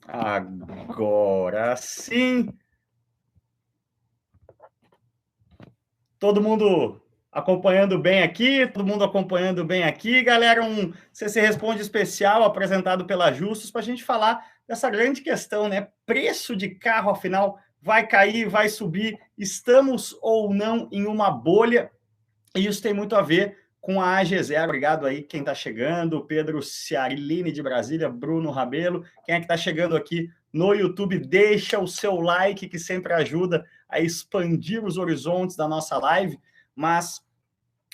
Agora sim. Todo mundo acompanhando bem aqui, todo mundo acompanhando bem aqui. Galera, um CC Responde especial apresentado pela Justus para a gente falar dessa grande questão, né? Preço de carro, afinal, vai cair, vai subir? Estamos ou não em uma bolha? E isso tem muito a ver com a AG0. Obrigado aí quem está chegando, Pedro Ciarilini de Brasília, Bruno Rabelo. Quem é que está chegando aqui no YouTube, deixa o seu like, que sempre ajuda a expandir os horizontes da nossa live. Mas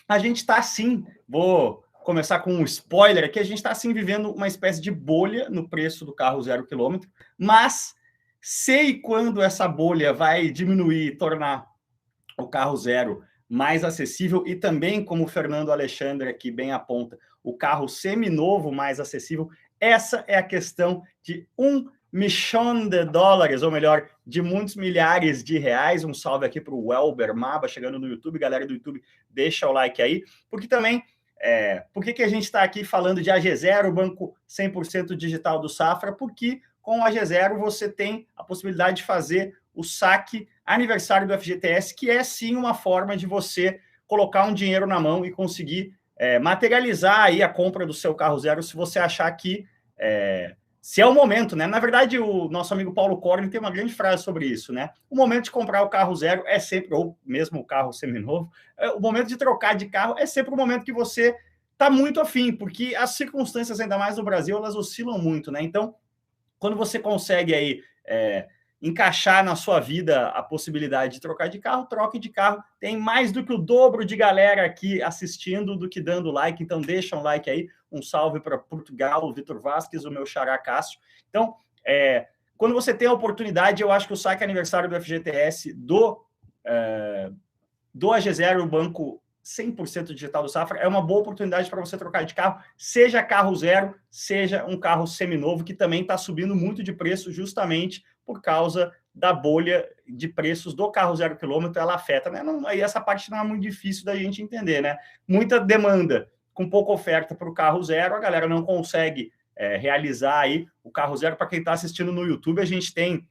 a gente está sim, vou começar com um spoiler aqui, a gente está sim vivendo uma espécie de bolha no preço do carro 0 km, mas sei quando essa bolha vai diminuir e tornar o carro zero mais acessível e também, como o Fernando Alexandre aqui bem aponta, o carro seminovo mais acessível. Essa é a questão de $1 milhão, ou melhor, de muitos milhares de reais. Um salve aqui para o Welber Maba, chegando no YouTube. Galera do YouTube, deixa o like aí, porque também por que a gente está aqui falando de AG0, banco 100% digital do Safra? Porque com o AG0 você tem a possibilidade de fazer o saque aniversário do FGTS, que é sim uma forma de você colocar um dinheiro na mão e conseguir materializar aí a compra do seu carro zero, se você achar que se é o momento, né? Na verdade, o nosso amigo Paulo Corne tem uma grande frase sobre isso, né? O momento de comprar o carro zero é sempre, ou mesmo o carro seminovo, o momento de trocar de carro é sempre o momento que você está muito afim, porque as circunstâncias, ainda mais no Brasil, elas oscilam muito, né? Então, quando você consegue aí encaixar na sua vida a possibilidade de trocar de carro, troque de carro. Tem mais do que o dobro de galera aqui assistindo do que dando like, então deixa um like aí. Um salve para Portugal, o Vitor Vasquez, o meu xará Cássio. Então, quando você tem a oportunidade, eu acho que o saque aniversário do FGTS do AG0, o banco 100% digital do Safra, é uma boa oportunidade para você trocar de carro, seja carro zero, seja um carro seminovo, que também está subindo muito de preço justamente por causa da bolha de preços do carro 0 km, ela afeta, né? Não, aí essa parte não é muito difícil da gente entender, né? Muita demanda com pouca oferta para o carro zero, a galera não consegue realizar aí o carro zero. Para quem está assistindo no YouTube, a gente tem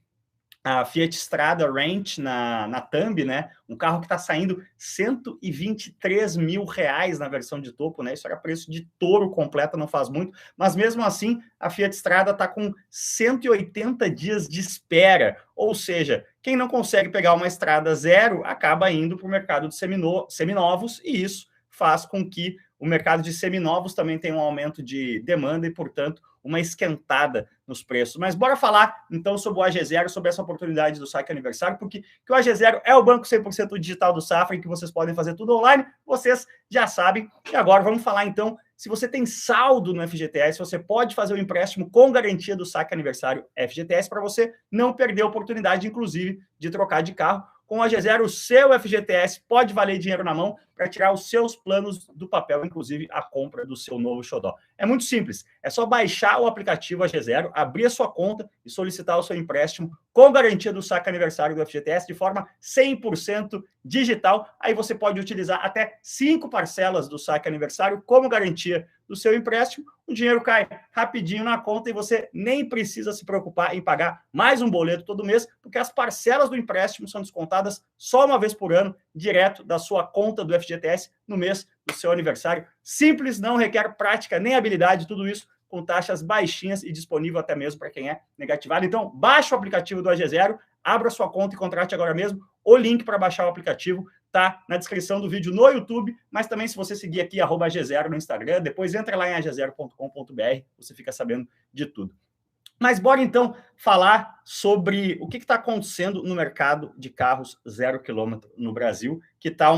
a Fiat Strada Ranch na thumb, né? Um carro que está saindo 123 mil reais na versão de topo, né? Isso era preço de touro completa, não faz muito, mas mesmo assim a Fiat Strada está com 180 dias de espera, ou seja, quem não consegue pegar uma estrada zero acaba indo para o mercado de seminovos, e isso faz com que o mercado de seminovos também tenha um aumento de demanda e, portanto, uma esquentada nos preços. Mas bora falar, então, sobre o AG0, sobre essa oportunidade do saque aniversário, porque o AG0 é o banco 100% digital do Safra, em que vocês podem fazer tudo online, vocês já sabem. E agora vamos falar, então, se você tem saldo no FGTS, você pode fazer o empréstimo com garantia do saque aniversário FGTS para você não perder a oportunidade, inclusive, de trocar de carro. Com o AG0, o seu FGTS pode valer dinheiro na mão para tirar os seus planos do papel, inclusive a compra do seu novo xodó. É muito simples, é só baixar o aplicativo AG0, abrir a sua conta e solicitar o seu empréstimo com garantia do saque aniversário do FGTS de forma 100% digital. Aí você pode utilizar até 5 parcelas do saque aniversário como garantia do seu empréstimo. O dinheiro cai rapidinho na conta e você nem precisa se preocupar em pagar mais um boleto todo mês, porque as parcelas do empréstimo são descontadas só uma vez por ano, direto da sua conta do FGTS no mês do seu aniversário. Simples, não requer prática nem habilidade, tudo isso com taxas baixinhas e disponível até mesmo para quem é negativado. Então, baixe o aplicativo do AG0, abra sua conta e contrate agora mesmo. O link para baixar o aplicativo está na descrição do vídeo no YouTube, mas também se você seguir aqui, @AG0 no Instagram, depois entra lá em ag0.com.br, você fica sabendo de tudo. Mas bora então falar sobre o que está acontecendo no mercado de carros 0 km no Brasil, que está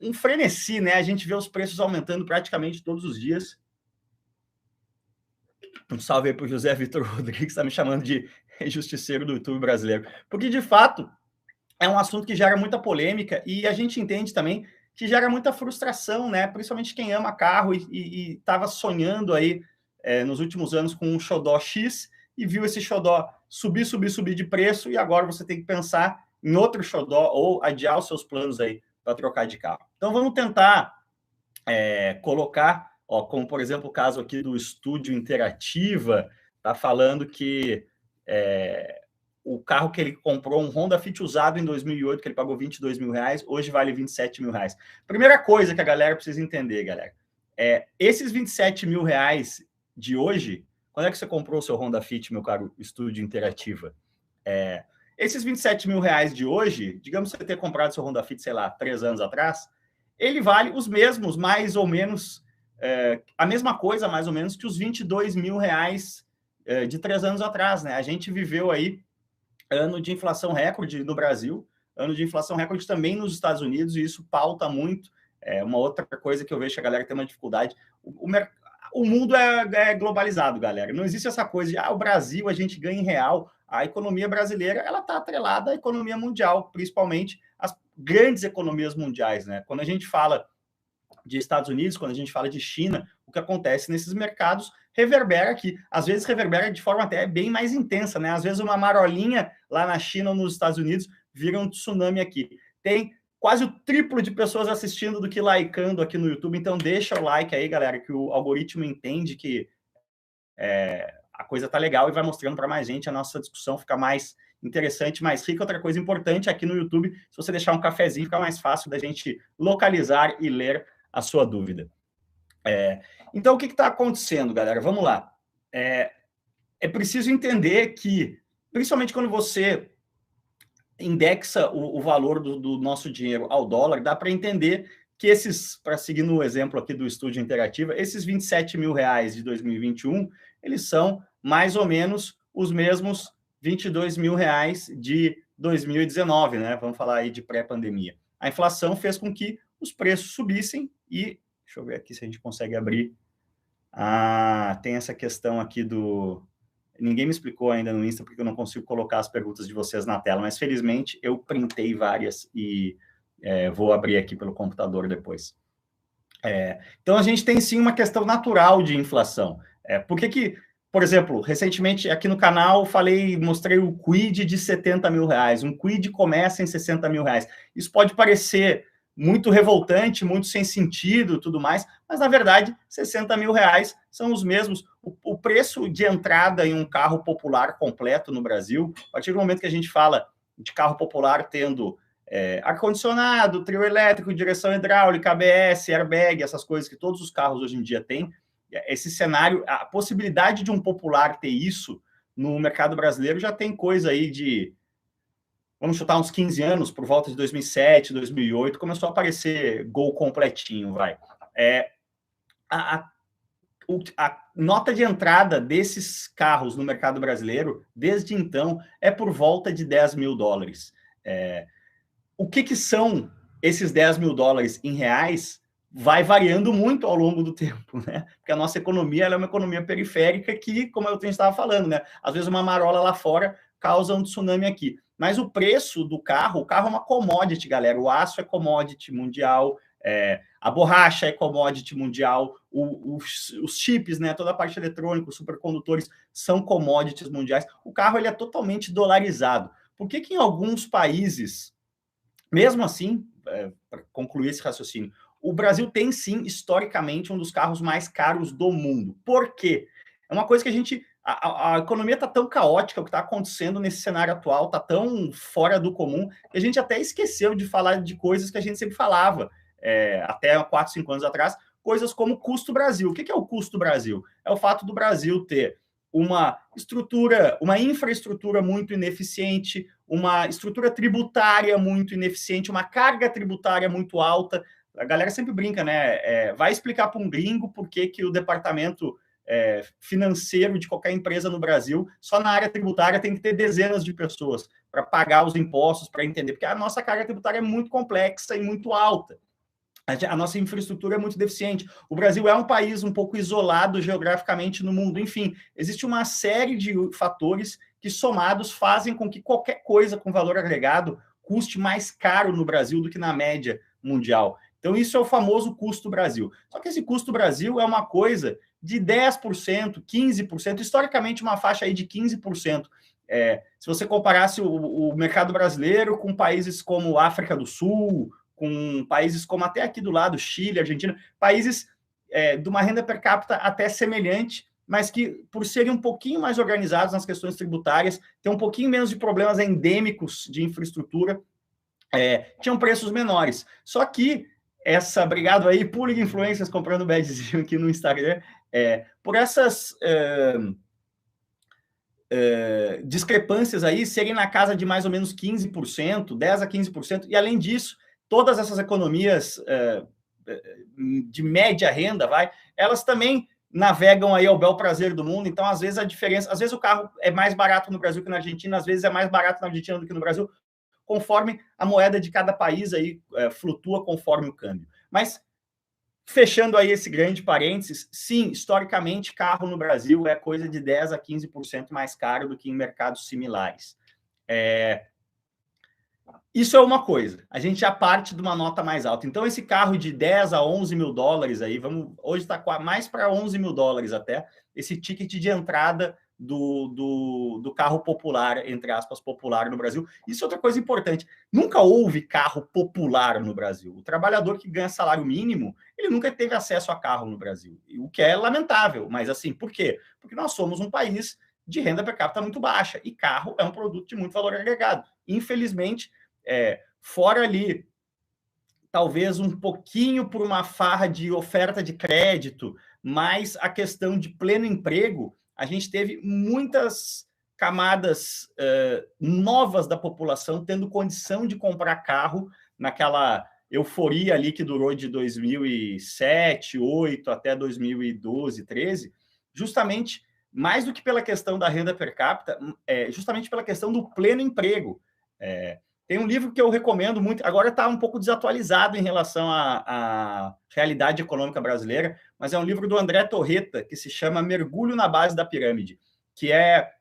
um frenesi, né? A gente vê os preços aumentando praticamente todos os dias. Um salve aí para o José Vitor Rodrigues, que está me chamando de justiceiro do YouTube brasileiro. Porque, de fato, é um assunto que gera muita polêmica e a gente entende também que gera muita frustração, né? Principalmente quem ama carro e estava sonhando aí nos últimos anos com um xodó X e viu esse xodó subir de preço, e agora você tem que pensar em outro xodó ou adiar os seus planos aí para trocar de carro. Então vamos tentar colocar, como por exemplo o caso aqui do Estúdio Interativa, está falando que o carro que ele comprou, um Honda Fit usado em 2008, que ele pagou 22 mil reais, hoje vale 27 mil reais. Primeira coisa que a galera precisa entender, galera, esses 27 mil reais de hoje, quando é que você comprou o seu Honda Fit, meu caro Estúdio Interativa? Esses 27 mil reais de hoje, digamos que você ter comprado seu Honda Fit, sei lá, 3 anos atrás, ele vale os mesmos, mais ou menos, a mesma coisa, mais ou menos, que os 22 mil reais de 3 anos atrás, né? A gente viveu aí ano de inflação recorde no Brasil, ano de inflação recorde também nos Estados Unidos, e isso pauta muito. Uma outra coisa que eu vejo que a galera tem uma dificuldade. O mundo é globalizado, galera. Não existe essa coisa de o Brasil, a gente ganha em real. A economia brasileira ela está atrelada à economia mundial, principalmente as grandes economias mundiais, né? Quando a gente fala de Estados Unidos, quando a gente fala de China, o que acontece nesses mercados reverbera aqui. Às vezes reverbera de forma até bem mais intensa, né? Às vezes uma marolinha lá na China ou nos Estados Unidos vira um tsunami aqui. Tem quase o triplo de pessoas assistindo do que likeando aqui no YouTube, então deixa o like aí, galera, que o algoritmo entende que a coisa tá legal e vai mostrando para mais gente, a nossa discussão fica mais interessante, mais rica. Outra coisa importante aqui no YouTube, se você deixar um cafezinho, fica mais fácil da gente localizar e ler a sua dúvida. Então, o que está acontecendo, galera? Vamos lá. É preciso entender que, principalmente quando você indexa o valor do nosso dinheiro ao dólar, dá para entender que para seguir no exemplo aqui do Estúdio Interativa, esses 27 mil reais de 2021, eles são mais ou menos os mesmos 22 mil reais de 2019, né? Vamos falar aí de pré-pandemia. A inflação fez com que os preços subissem e, deixa eu ver aqui se a gente consegue abrir. Tem essa questão aqui do... Ninguém me explicou ainda no Insta porque eu não consigo colocar as perguntas de vocês na tela, mas felizmente eu printei várias e vou abrir aqui pelo computador depois. Então, a gente tem sim uma questão natural de inflação. Por que, por exemplo, recentemente aqui no canal mostrei o Kwid de 70 mil reais. Um Kwid começa em 60 mil reais. Isso pode parecer muito revoltante, muito sem sentido, tudo mais, mas na verdade 60 mil reais são os mesmos. O preço de entrada em um carro popular completo no Brasil, a partir do momento que a gente fala de carro popular tendo ar-condicionado, trio elétrico, direção hidráulica, ABS, airbag, essas coisas que todos os carros hoje em dia têm, esse cenário, a possibilidade de um popular ter isso no mercado brasileiro já tem coisa aí de... Vamos chutar uns 15 anos, por volta de 2007, 2008, começou a aparecer Gol completinho, vai. A nota de entrada desses carros no mercado brasileiro, desde então, é por volta de 10 mil dólares. O que são esses 10 mil dólares em reais? Vai variando muito ao longo do tempo, né? Porque a nossa economia ela é uma economia periférica que, como eu estava falando, né? Às vezes uma marola lá fora causa um tsunami aqui. Mas o preço do carro, o carro é uma commodity, galera. O aço é commodity mundial, a borracha é commodity mundial, os chips, né, toda a parte eletrônica, os supercondutores são commodities mundiais. O carro ele é totalmente dolarizado. Por que em alguns países, mesmo assim, para concluir esse raciocínio, o Brasil tem sim, historicamente, um dos carros mais caros do mundo? Por quê? É uma coisa que a gente... A economia está tão caótica, o que está acontecendo nesse cenário atual está tão fora do comum, que a gente até esqueceu de falar de coisas que a gente sempre falava, até 4, 5 anos atrás, coisas como custo Brasil. O que é o custo Brasil? É o fato do Brasil ter uma infraestrutura muito ineficiente, uma estrutura tributária muito ineficiente, uma carga tributária muito alta. A galera sempre brinca, né? Vai explicar para um gringo por que o departamento financeiro de qualquer empresa no Brasil, só na área tributária tem que ter dezenas de pessoas para pagar os impostos, para entender, porque a nossa carga tributária é muito complexa e muito alta. A nossa infraestrutura é muito deficiente. O Brasil é um país um pouco isolado geograficamente no mundo. Enfim, existe uma série de fatores que, somados, fazem com que qualquer coisa com valor agregado custe mais caro no Brasil do que na média mundial. Então, isso é o famoso custo Brasil. Só que esse custo Brasil é uma coisa de 10%, 15%, historicamente uma faixa aí de 15%. Se você comparasse o mercado brasileiro com países como África do Sul, com países como até aqui do lado, Chile, Argentina, países de uma renda per capita até semelhante, mas que, por serem um pouquinho mais organizados nas questões tributárias, ter um pouquinho menos de problemas endêmicos de infraestrutura, tinham preços menores. Só que obrigado aí, Público Influências comprando badzinho aqui no Instagram, por essas discrepâncias aí serem na casa de mais ou menos 15%, 10% a 15%, e além disso, todas essas economias de média renda, elas também navegam aí ao bel prazer do mundo, então às vezes a diferença, às vezes o carro é mais barato no Brasil que na Argentina, às vezes é mais barato na Argentina do que no Brasil, conforme a moeda de cada país aí flutua conforme o câmbio. Mas, fechando aí esse grande parênteses, sim, historicamente, carro no Brasil é coisa de 10% a 15% mais caro do que em mercados similares. Isso é uma coisa, a gente já parte de uma nota mais alta. Então, esse carro de 10 a 11 mil dólares aí, hoje está mais para 11 mil dólares até, esse ticket de entrada do carro popular, entre aspas, popular no Brasil. Isso é outra coisa importante. Nunca houve carro popular no Brasil. O trabalhador que ganha salário mínimo, ele nunca teve acesso a carro no Brasil, o que é lamentável. Mas assim, por quê? Porque nós somos um país de renda per capita muito baixa, e carro é um produto de muito valor agregado. Infelizmente, fora ali, talvez um pouquinho por uma farra de oferta de crédito, mas a questão de pleno emprego, a gente teve muitas camadas novas da população tendo condição de comprar carro naquela euforia ali que durou de 2007, 2008 até 2012, 2013, justamente mais do que pela questão da renda per capita, justamente pela questão do pleno emprego. Tem um livro que eu recomendo muito, agora está um pouco desatualizado em relação à realidade econômica brasileira, mas é um livro do André Torreta, que se chama Mergulho na Base da Pirâmide, que é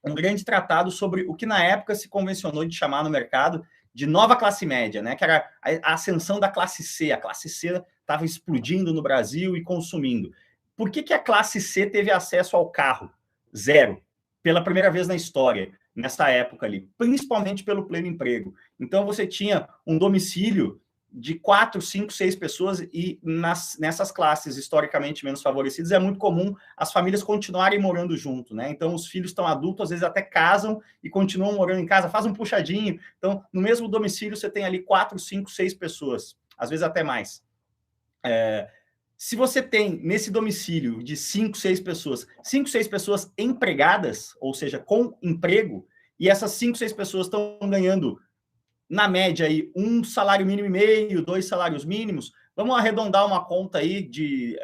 um grande tratado sobre o que na época se convencionou de chamar no mercado de nova classe média, né? Que era a ascensão da classe C. A classe C estava explodindo no Brasil e consumindo. Por que a classe C teve acesso ao carro? Zero. Pela primeira vez na história, nessa época ali, principalmente pelo pleno emprego. Então, você tinha um domicílio de 4, 5, 6 pessoas, e nessas classes historicamente menos favorecidas é muito comum as famílias continuarem morando junto, né? Então, os filhos estão adultos, às vezes até casam e continuam morando em casa, faz um puxadinho. Então, no mesmo domicílio, você tem ali 4, 5, 6 pessoas, às vezes até mais. Se você tem nesse domicílio de 5, 6 pessoas, 5, 6 pessoas empregadas, ou seja, com emprego, e essas 5, 6 pessoas estão ganhando, na média, aí, um salário mínimo e meio, 2 salários mínimos, vamos arredondar uma conta aí de,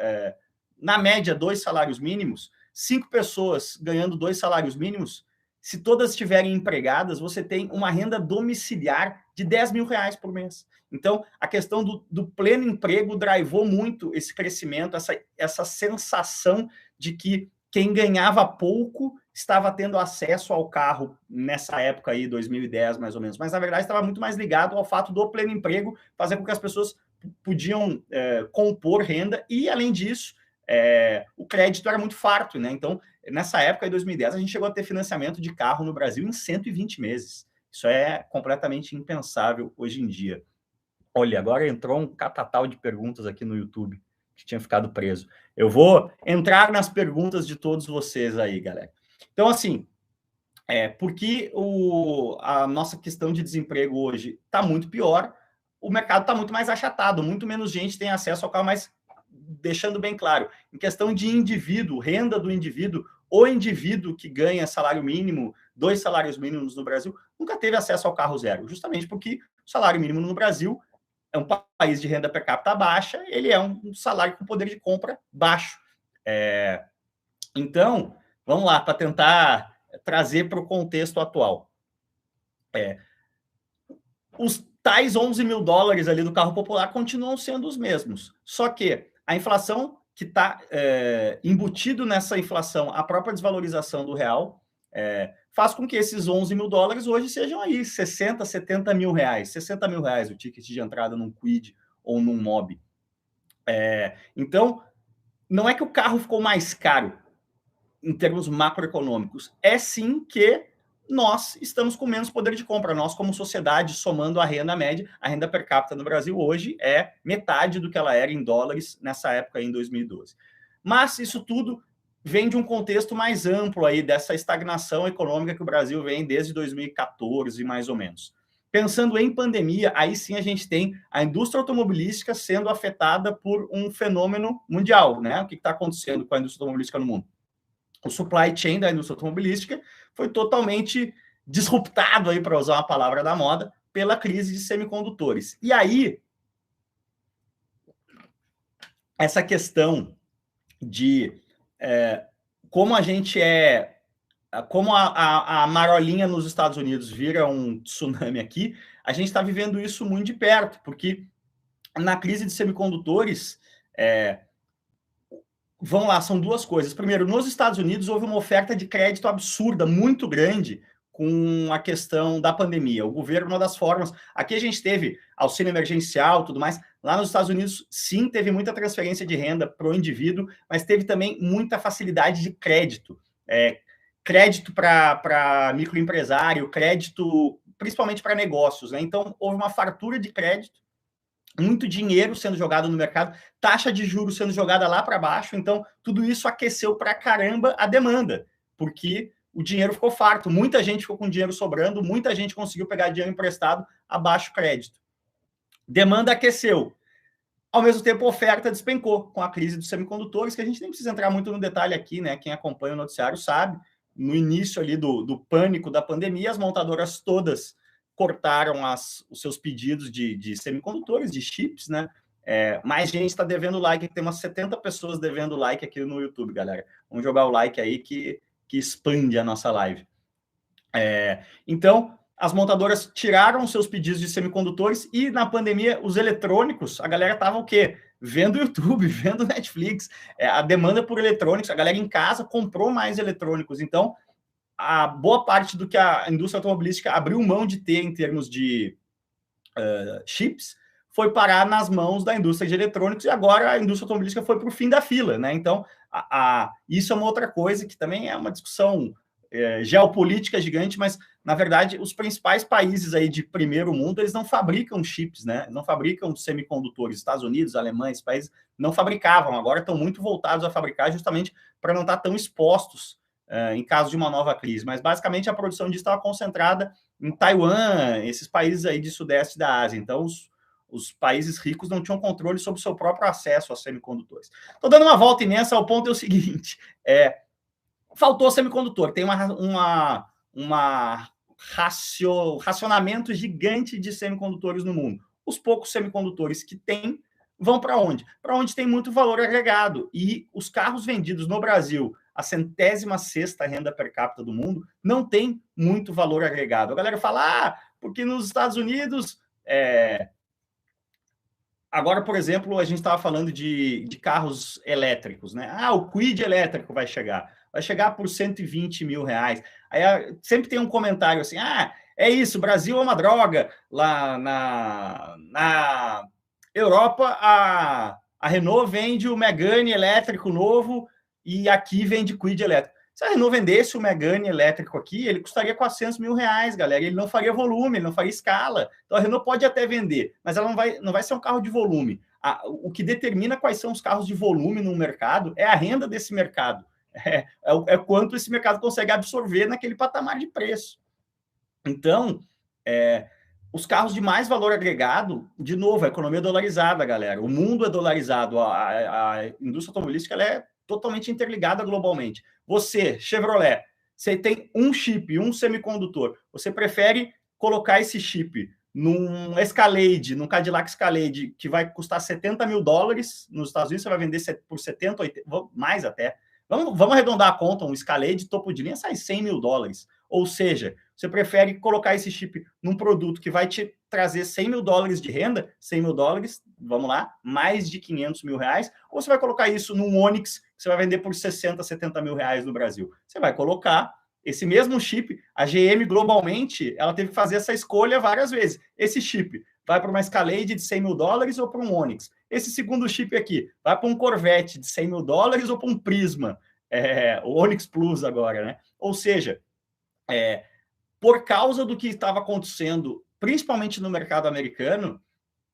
na média, 2 salários mínimos, 5 pessoas ganhando 2 salários mínimos, se todas estiverem empregadas, você tem uma renda domiciliar de 10 mil reais por mês. Então, a questão do pleno emprego drivou muito esse crescimento, essa sensação de que quem ganhava pouco estava tendo acesso ao carro nessa época aí, 2010, mais ou menos. Mas, na verdade, estava muito mais ligado ao fato do pleno emprego fazer com que as pessoas podiam compor renda e, além disso, o crédito era muito farto, né? Então, nessa época, em 2010, a gente chegou a ter financiamento de carro no Brasil em 120 meses. Isso é completamente impensável hoje em dia. Olha, agora entrou um catatal de perguntas aqui no YouTube, que tinha ficado preso. Eu vou entrar nas perguntas de todos vocês aí, galera. Então, assim, porque a nossa questão de desemprego hoje está muito pior, o mercado está muito mais achatado, muito menos gente tem acesso ao carro, mas deixando bem claro, em questão de indivíduo, renda do indivíduo, o indivíduo que ganha salário mínimo, 2 salários mínimos no Brasil, nunca teve acesso ao carro zero, justamente porque o salário mínimo no Brasil é um país de renda per capita baixa, ele é um salário com poder de compra baixo. Então, vamos lá, para tentar trazer para o contexto atual. Os tais 11 mil dólares ali do carro popular continuam sendo os mesmos, só que a inflação que está embutido nessa inflação, a própria desvalorização do real, faz com que esses 11 mil dólares hoje sejam aí 60, 70 mil reais. 60 mil reais o ticket de entrada num Kwid ou num Mobi. Então, não é que o carro ficou mais caro em termos macroeconômicos, é sim que nós estamos com menos poder de compra. Nós, como sociedade, somando a renda média, a renda per capita no Brasil hoje é metade do que ela era em dólares nessa época, em 2012. Mas isso tudo vem de um contexto mais amplo aí, dessa estagnação econômica que o Brasil vem desde 2014, mais ou menos. Pensando em pandemia, aí sim a gente tem a indústria automobilística sendo afetada por um fenômeno mundial, né? O que está acontecendo com a indústria automobilística no mundo? O supply chain da indústria automobilística foi totalmente disruptado, aí, para usar uma palavra da moda, pela crise de semicondutores. E aí, essa questão de como a gente como a marolinha nos Estados Unidos vira um tsunami aqui, a gente está vivendo isso muito de perto, porque na crise de semicondutores, vão lá, são duas coisas. Primeiro, nos Estados Unidos houve uma oferta de crédito absurda, muito grande, com a questão da pandemia. O governo, uma das formas... Aqui a gente teve auxílio emergencial, tudo mais. Lá nos Estados Unidos, sim, teve muita transferência de renda para o indivíduo, mas teve também muita facilidade de crédito. Crédito para microempresário, crédito principalmente para negócios, né? Então, houve uma fartura de crédito, muito dinheiro sendo jogado no mercado, taxa de juros sendo jogada lá para baixo. Então, tudo isso aqueceu para caramba a demanda, porque o dinheiro ficou farto, muita gente ficou com dinheiro sobrando, muita gente conseguiu pegar dinheiro emprestado a baixo crédito. Demanda aqueceu. Ao mesmo tempo, a oferta despencou com a crise dos semicondutores, que a gente nem precisa entrar muito no detalhe aqui, né? Quem acompanha o noticiário sabe. No início ali do pânico da pandemia, as montadoras todas cortaram os seus pedidos de semicondutores, de chips, né? Mais gente está devendo like, tem umas 70 pessoas devendo like aqui no YouTube, galera. Vamos jogar o like aí que expande a nossa live. Então, as montadoras tiraram seus pedidos de semicondutores e, na pandemia, os eletrônicos, a galera estava o quê? Vendo YouTube, vendo Netflix. A demanda por eletrônicos, a galera em casa comprou mais eletrônicos. Então, a boa parte do que a indústria automobilística abriu mão de ter em termos de chips foi parar nas mãos da indústria de eletrônicos, e agora a indústria automobilística foi para o fim da fila, né? Então, isso é uma outra coisa que também é uma discussão geopolítica gigante, mas, na verdade, os principais países aí de primeiro mundo, eles não fabricam chips, né? Não fabricam semicondutores. Estados Unidos, Alemanha, esses países não fabricavam, agora estão muito voltados a fabricar justamente para não estar tão expostos em caso de uma nova crise. Mas, basicamente, a produção disso estava concentrada em Taiwan, esses países aí de sudeste da Ásia. Então, os países ricos não tinham controle sobre o seu próprio acesso a semicondutores. Estou dando uma volta imensa, ao ponto é o seguinte, faltou semicondutor, tem racionamento gigante de semicondutores no mundo. Os poucos semicondutores que tem vão para onde? Para onde tem muito valor agregado. E os carros vendidos no Brasil, a 106ª renda per capita do mundo, não tem muito valor agregado. A galera fala, porque nos Estados Unidos... Agora, por exemplo, a gente estava falando de carros elétricos, né? O Kwid elétrico vai chegar por 120 mil reais. Aí sempre tem um comentário assim, é isso, o Brasil é uma droga. Lá na Europa, a Renault vende o Megane elétrico novo e aqui vende Kwid elétrico. Se a Renault vendesse o Megane elétrico aqui, ele custaria 400 mil reais, galera. Ele não faria volume, ele não faria escala. Então, a Renault pode até vender, mas ela não vai ser um carro de volume. O que determina quais são os carros de volume no mercado é a renda desse mercado. É quanto esse mercado consegue absorver naquele patamar de preço. Então, os carros de mais valor agregado, de novo, a economia dolarizada, galera. O mundo é dolarizado. A indústria automobilística ela é totalmente interligada globalmente. Você, Chevrolet, você tem um chip, um semicondutor. Você prefere colocar esse chip num Escalade, num Cadillac Escalade, que vai custar 70 mil dólares nos Estados Unidos, você vai vender por 70, 80, mais até. Vamos arredondar a conta, um Escalade topo de linha sai 100 mil dólares. Ou seja, você prefere colocar esse chip num produto que vai te trazer 100 mil dólares de renda, 100 mil dólares, vamos lá, mais de 500 mil reais, ou você vai colocar isso num Onix, que você vai vender por 60, 70 mil reais no Brasil. Você vai colocar esse mesmo chip, a GM globalmente, ela teve que fazer essa escolha várias vezes. Esse chip vai para uma Escalade de 100 mil dólares ou para um Onix? Esse segundo chip aqui, vai para um Corvette de 100 mil dólares ou para um Prisma? O Onix Plus agora, né? Ou seja, por causa do que estava acontecendo, principalmente no mercado americano,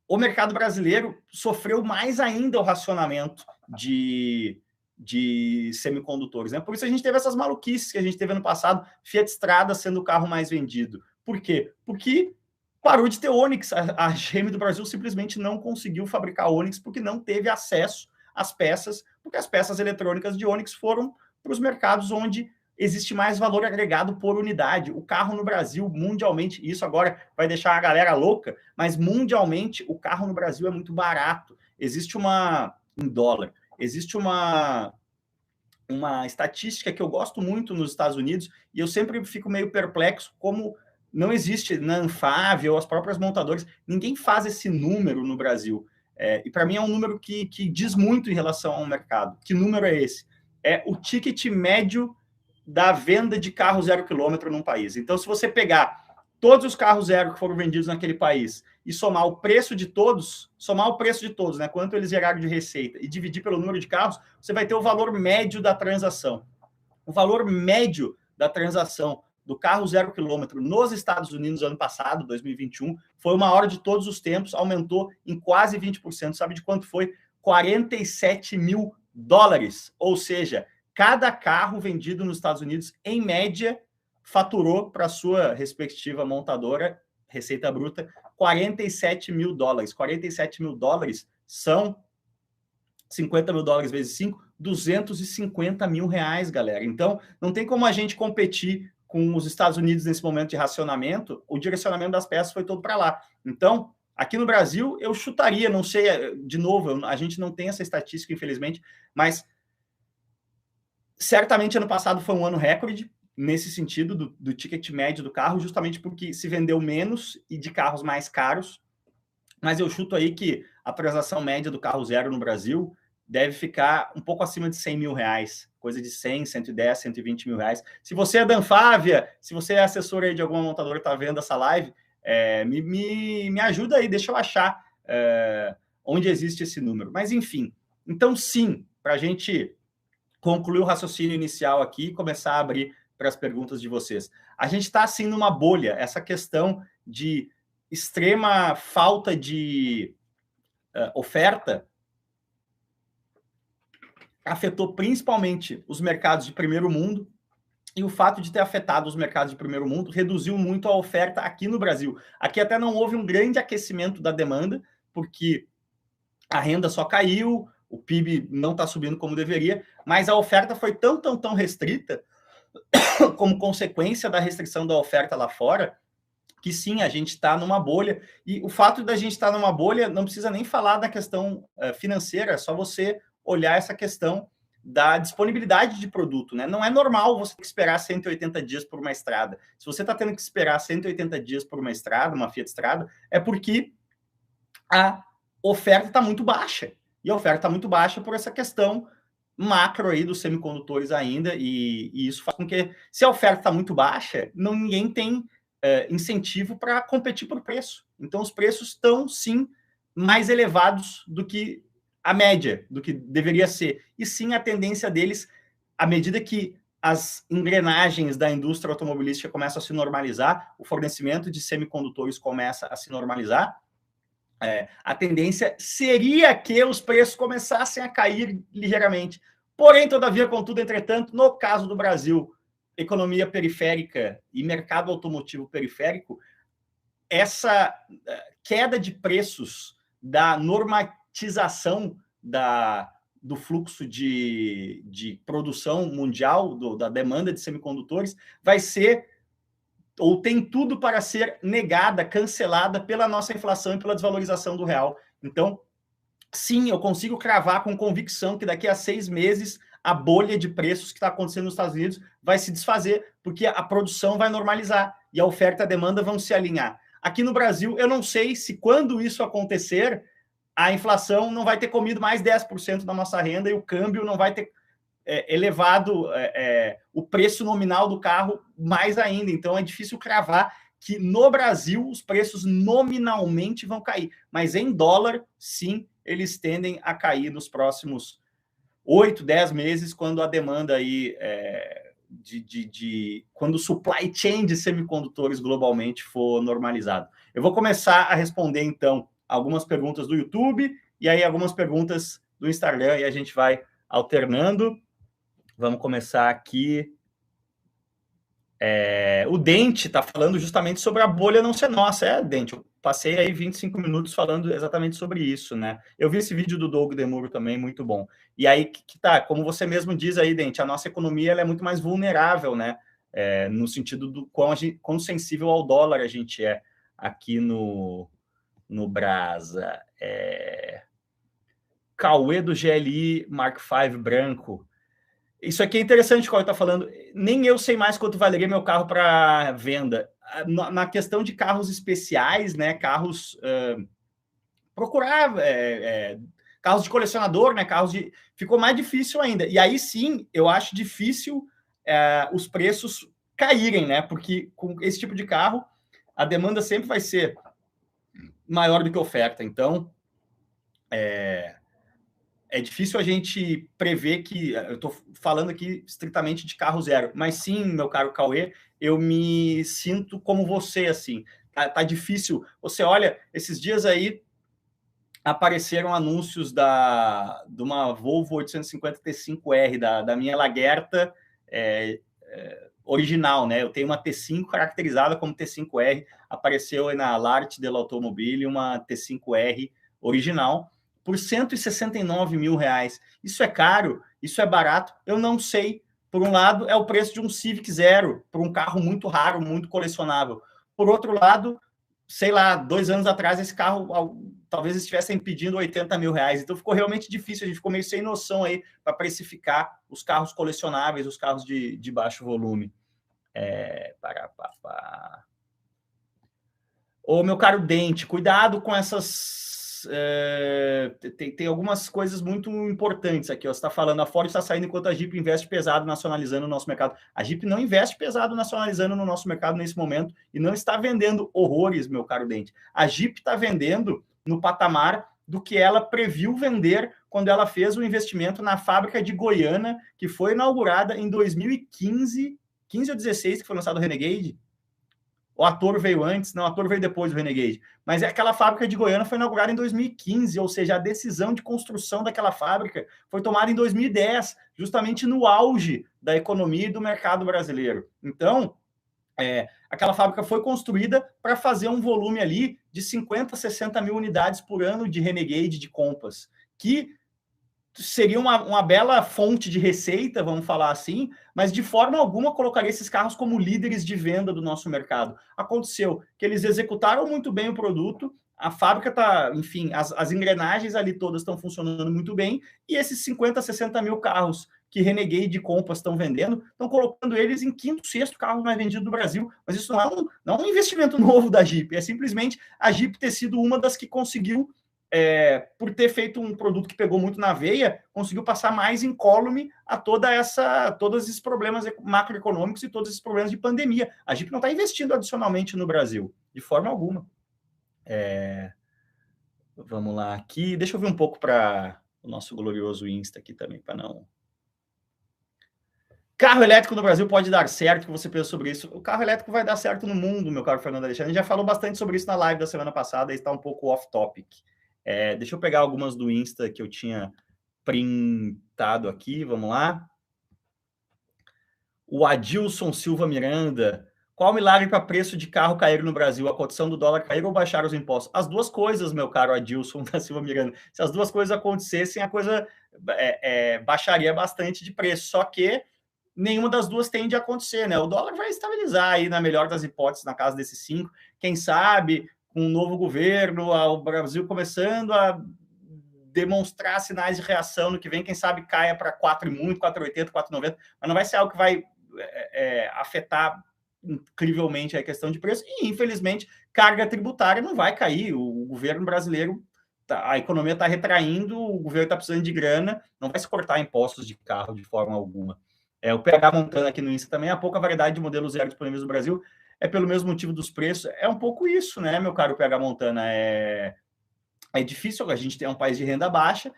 o mercado brasileiro sofreu mais ainda o racionamento de de semicondutores, né? Por isso a gente teve essas maluquices que a gente teve ano passado, Fiat Strada sendo o carro mais vendido. Por quê? Porque parou de ter Onix. A GM do Brasil simplesmente não conseguiu fabricar Onix porque não teve acesso às peças, porque as peças eletrônicas de Onix foram para os mercados onde existe mais valor agregado por unidade. O carro no Brasil, mundialmente, isso agora vai deixar a galera louca, mas mundialmente o carro no Brasil é muito barato. Existe em dólar, existe uma estatística que eu gosto muito nos Estados Unidos, e eu sempre fico meio perplexo como não existe na Anfave ou as próprias montadoras, ninguém faz esse número no Brasil. E para mim é um número que diz muito em relação ao mercado. Que número é esse? É o ticket médio da venda de carro 0 km num país. Então, se você pegar todos os carros zero que foram vendidos naquele país e somar o preço de todos, né, quanto eles geraram de receita, e dividir pelo número de carros, você vai ter o valor médio da transação. O valor médio da transação do carro 0 km nos Estados Unidos ano passado, 2021, foi o maior de todos os tempos, aumentou em quase 20%. Sabe de quanto foi? 47 mil dólares. Ou seja, cada carro vendido nos Estados Unidos, em média, faturou para a sua respectiva montadora, receita bruta, 47 mil dólares. 47 mil dólares são 50 mil dólares vezes 5, 250 mil reais, galera. Então, não tem como a gente competir com os Estados Unidos nesse momento de racionamento. O direcionamento das peças foi todo para lá. Então, aqui no Brasil, eu chutaria, não sei, de novo, a gente não tem essa estatística, infelizmente, mas certamente ano passado foi um ano recorde nesse sentido do ticket médio do carro, justamente porque se vendeu menos e de carros mais caros. Mas eu chuto aí que a transação média do carro zero no Brasil deve ficar um pouco acima de 100 mil reais, coisa de 100, 110, 120 mil reais. Se você é da Anfávia, se você é assessor aí de alguma montadora que está vendo essa live, me ajuda aí, deixa eu achar onde existe esse número. Mas, enfim, então sim, para a gente concluir o raciocínio inicial aqui e começar a abrir para as perguntas de vocês. A gente está, assim, numa bolha, essa questão de extrema falta de oferta afetou principalmente os mercados de primeiro mundo, e o fato de ter afetado os mercados de primeiro mundo reduziu muito a oferta aqui no Brasil. Aqui até não houve um grande aquecimento da demanda, porque a renda só caiu, o PIB não está subindo como deveria, mas a oferta foi tão restrita, como consequência da restrição da oferta lá fora, que sim, a gente está numa bolha. E o fato da gente estar numa bolha não precisa nem falar da questão financeira, é só você olhar essa questão da disponibilidade de produto, né? Não é normal você ter que esperar 180 dias por uma estrada. Se você está tendo que esperar 180 dias por uma estrada, uma Fiat Strada, é porque a oferta está muito baixa. E a oferta está muito baixa por essa questão macro aí dos semicondutores ainda, e isso faz com que, se a oferta está muito baixa, ninguém tem incentivo para competir por preço. Então, os preços estão, sim, mais elevados do que a média, do que deveria ser. E, sim, a tendência deles, à medida que as engrenagens da indústria automobilística começam a se normalizar, o fornecimento de semicondutores começa a se normalizar, a tendência seria que os preços começassem a cair ligeiramente. Porém, todavia, contudo, entretanto, no caso do Brasil, economia periférica e mercado automotivo periférico, essa queda de preços da normatização do fluxo de produção mundial, da demanda de semicondutores, vai ser, ou tem tudo para ser negada, cancelada pela nossa inflação e pela desvalorização do real. Então, sim, eu consigo cravar com convicção que daqui a 6 meses a bolha de preços que está acontecendo nos Estados Unidos vai se desfazer, porque a produção vai normalizar e a oferta e a demanda vão se alinhar. Aqui no Brasil, eu não sei se quando isso acontecer, a inflação não vai ter comido mais 10% da nossa renda e o câmbio não vai ter elevado o preço nominal do carro mais ainda. Então, é difícil cravar que no Brasil os preços nominalmente vão cair. Mas em dólar, sim, eles tendem a cair nos próximos 8, 10 meses, quando a demanda aí quando o supply chain de semicondutores globalmente for normalizado. Eu vou começar a responder, então, algumas perguntas do YouTube e aí algumas perguntas do Instagram, e a gente vai alternando. Vamos começar aqui. O Dente está falando justamente sobre a bolha não ser nossa. Dente, eu passei aí 25 minutos falando exatamente sobre isso, né? Eu vi esse vídeo do Doug Demuro também, muito bom. E aí, que tá, como você mesmo diz aí, Dente, a nossa economia ela é muito mais vulnerável, né? No sentido do quão sensível ao dólar a gente é aqui no Brasa. Cauê do GLI Mark V branco. Isso aqui é interessante, o que eu está falando. Nem eu sei mais quanto valeria meu carro para venda. Na questão de carros especiais, né? Carros procurar carros de colecionador, né? Ficou mais difícil ainda. E aí sim, eu acho difícil os preços caírem, né? Porque com esse tipo de carro a demanda sempre vai ser maior do que a oferta. Então é difícil a gente prever que... Eu estou falando aqui estritamente de carro zero, mas sim, meu caro Cauê, eu me sinto como você, assim. Tá difícil. Você olha, esses dias aí apareceram anúncios de uma Volvo 850 T5R, da minha Lagerta original, né? Eu tenho uma T5 caracterizada como T5R, apareceu aí na L'Art de l'Automobile uma T5R original, por R$169 mil. Isso é caro? Isso é barato? Eu não sei. Por um lado, é o preço de um Civic Zero, por um carro muito raro, muito colecionável. Por outro lado, sei lá, 2 anos atrás, esse carro talvez estivessem pedindo R$80 mil. Então ficou realmente difícil, a gente ficou meio sem noção aí para precificar os carros colecionáveis, os carros de baixo volume. Ô, meu caro Dente, cuidado com essas... tem algumas coisas muito importantes aqui. Você está falando, a Ford está saindo enquanto a Jeep investe pesado nacionalizando o nosso mercado. A Jeep não investe pesado nacionalizando no nosso mercado nesse momento e não está vendendo horrores, meu caro Dente. A Jeep está vendendo no patamar do que ela previu vender quando ela fez o investimento na fábrica de Goiânia, que foi inaugurada em 2015, 15 ou 16, que foi lançado o Renegade. O Ator veio antes, não, o Ator veio depois do Renegade. Mas aquela fábrica de Goiânia foi inaugurada em 2015, ou seja, a decisão de construção daquela fábrica foi tomada em 2010, justamente no auge da economia e do mercado brasileiro. Então, aquela fábrica foi construída para fazer um volume ali de 50, 60 mil unidades por ano de Renegade, de Compass, que seria uma bela fonte de receita, vamos falar assim, mas de forma alguma colocaria esses carros como líderes de venda do nosso mercado. Aconteceu que eles executaram muito bem o produto, a fábrica está, enfim, as engrenagens ali todas estão funcionando muito bem, e esses 50, 60 mil carros que Renegade e Compass estão vendendo, estão colocando eles em quinto, sexto carro mais vendido do Brasil. Mas isso não é um investimento novo da Jeep, é simplesmente a Jeep ter sido uma das que conseguiu, por ter feito um produto que pegou muito na veia, conseguiu passar mais incólume a todos esses problemas macroeconômicos e todos esses problemas de pandemia. A Jeep não está investindo adicionalmente no Brasil, de forma alguma. Vamos lá aqui. Deixa eu ver um pouco para o nosso glorioso Insta aqui também, para não... Carro elétrico no Brasil pode dar certo? O que você pensa sobre isso? O carro elétrico vai dar certo no mundo, meu caro Fernando Alexandre. A gente já falou bastante sobre isso na live da semana passada, está um pouco off-topic. Deixa eu pegar algumas do Insta que eu tinha printado aqui, vamos lá. O Adilson Silva Miranda. Qual o milagre para preço de carro cair no Brasil? A cotação do dólar cair ou baixar os impostos? As duas coisas, meu caro Adilson da Silva Miranda. Se as duas coisas acontecessem, a coisa baixaria bastante de preço. Só que nenhuma das duas tende a acontecer, né? O dólar vai estabilizar aí, na melhor das hipóteses, na casa desses 5. Quem sabe, com um novo governo, o Brasil começando a demonstrar sinais de reação no que vem, quem sabe caia para 4 e muito, 4,80, 4,90, mas não vai ser algo que vai afetar incrivelmente a questão de preço, e infelizmente carga tributária não vai cair, o governo brasileiro, a economia está retraindo, o governo está precisando de grana, não vai se cortar impostos de carro de forma alguma. O PH Montana aqui no Insta também, a pouca variedade de modelos zero disponíveis no Brasil é pelo mesmo motivo dos preços, é um pouco isso, né, meu caro PH Montana, é difícil, a gente tem um país de renda baixa.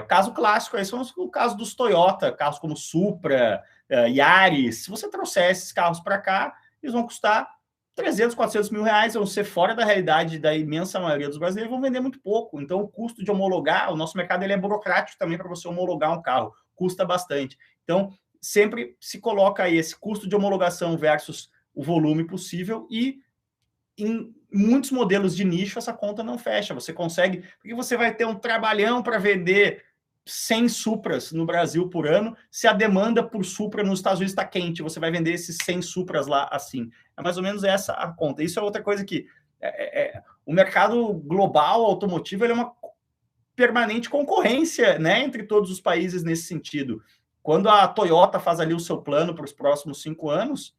O caso clássico aí são o caso dos Toyota, carros como Supra, Yaris. Se você trouxer esses carros para cá, eles vão custar 300, 400 mil reais vão ser fora da realidade da imensa maioria dos brasileiros, vão vender muito pouco. Então, o custo de homologar, o nosso mercado ele é burocrático também para você homologar um carro, custa bastante. Então, sempre se coloca aí esse custo de homologação versus o volume possível e em muitos modelos de nicho essa conta não fecha. Você consegue, porque você vai ter um trabalhão para vender 100 Supras no Brasil por ano, se a demanda por Supra nos Estados Unidos está quente, você vai vender esses 100 Supras lá assim. É mais ou menos essa a conta. Isso é outra coisa que o mercado global automotivo ele é uma permanente concorrência, né, entre todos os países nesse sentido. Quando a Toyota faz ali o seu plano para os próximos 5 anos,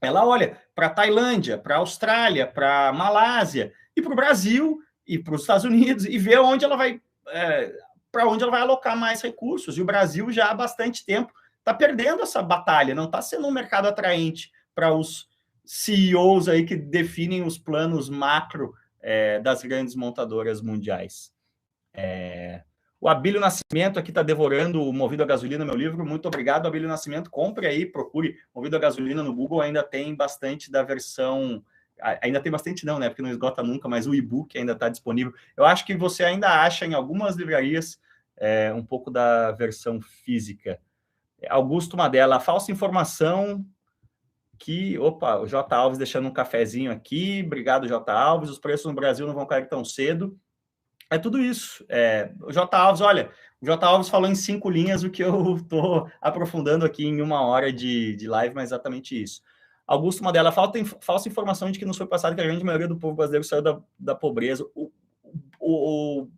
ela olha para a Tailândia, para a Austrália, para a Malásia e para o Brasil e para os Estados Unidos e vê onde ela vai para onde ela vai alocar mais recursos. E o Brasil já há bastante tempo está perdendo essa batalha, não está sendo um mercado atraente para os CEOs aí que definem os planos macro das grandes montadoras mundiais. O Abílio Nascimento aqui está devorando o Movido a Gasolina, meu livro. Muito obrigado, Abílio Nascimento. Compre aí, procure Movido a Gasolina no Google. Ainda tem bastante da versão... Ainda tem bastante não, né? Porque não esgota nunca, mas o e-book ainda está disponível. Eu acho que você ainda acha em algumas livrarias um pouco da versão física. Augusto Madela, falsa informação que... Opa, o J. Alves deixando um cafezinho aqui. Obrigado, J. Alves. Os preços no Brasil não vão cair tão cedo. É tudo isso. O J. Alves, olha, o J. Alves falou em 5 linhas o que eu estou aprofundando aqui em 1 hora de live, mas exatamente isso. Augusto Madela, falsa informação de que nos foi passado que a grande maioria do povo brasileiro saiu da pobreza. O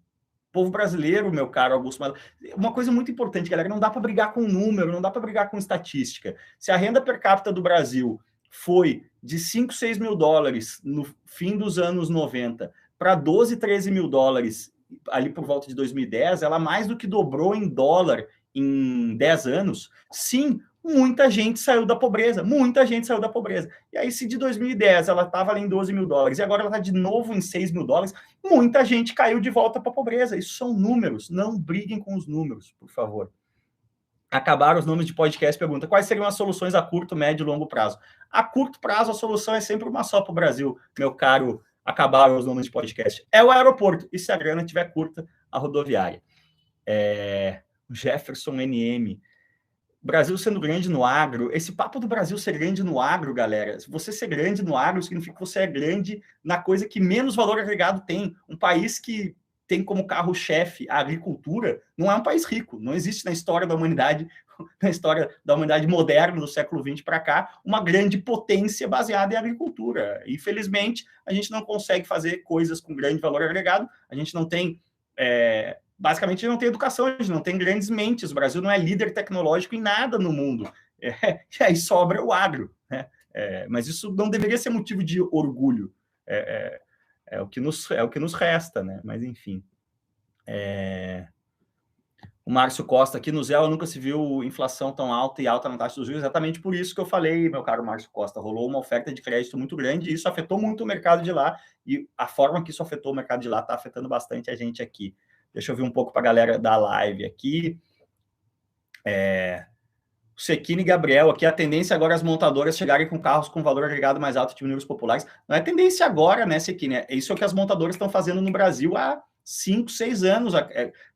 povo brasileiro, meu caro Augusto Madela, uma coisa muito importante, galera, não dá para brigar com número, não dá para brigar com estatística. Se a renda per capita do Brasil foi de 5, 6 mil dólares no fim dos anos 90 para 12, 13 mil dólares ali por volta de 2010, ela mais do que dobrou em dólar em 10 anos. Sim, muita gente saiu da pobreza, muita gente saiu da pobreza. E aí, se de 2010 ela estava ali em 12 mil dólares e agora ela está de novo em 6 mil dólares, muita gente caiu de volta para a pobreza. Isso são números, não briguem com os números, por favor. Acabaram os nomes de podcast, pergunta, quais seriam as soluções a curto, médio e longo prazo? A curto prazo, a solução é sempre uma só para o Brasil, meu caro. Acabaram os nomes de podcast. É o aeroporto. E se a grana estiver curta, a rodoviária. Jefferson NM. Brasil sendo grande no agro. Esse papo do Brasil ser grande no agro, galera. Se você ser grande no agro, significa que você é grande na coisa que menos valor agregado tem. Um país que tem como carro-chefe a agricultura não é um país rico. Não existe na história da humanidade moderna do século XX para cá, uma grande potência baseada em agricultura. Infelizmente, a gente não consegue fazer coisas com grande valor agregado, a gente não tem, basicamente, a gente não tem educação, a gente não tem grandes mentes, o Brasil não é líder tecnológico em nada no mundo, e aí sobra o agro, né? Mas isso não deveria ser motivo de orgulho, é o que nos resta, né? Mas, enfim... O Márcio Costa aqui no Zé, nunca se viu inflação tão alta e alta na taxa dos juros, exatamente por isso que eu falei, meu caro Márcio Costa, rolou uma oferta de crédito muito grande e isso afetou muito o mercado de lá e a forma que isso afetou o mercado de lá está afetando bastante a gente aqui. Deixa eu ver um pouco para a galera da live aqui. Sequini Gabriel, aqui a tendência agora é as montadoras chegarem com carros com valor agregado mais alto e diminuir os populares. Não é tendência agora, né, Sequini? É isso que as montadoras estão fazendo no Brasil há 5, 6 anos.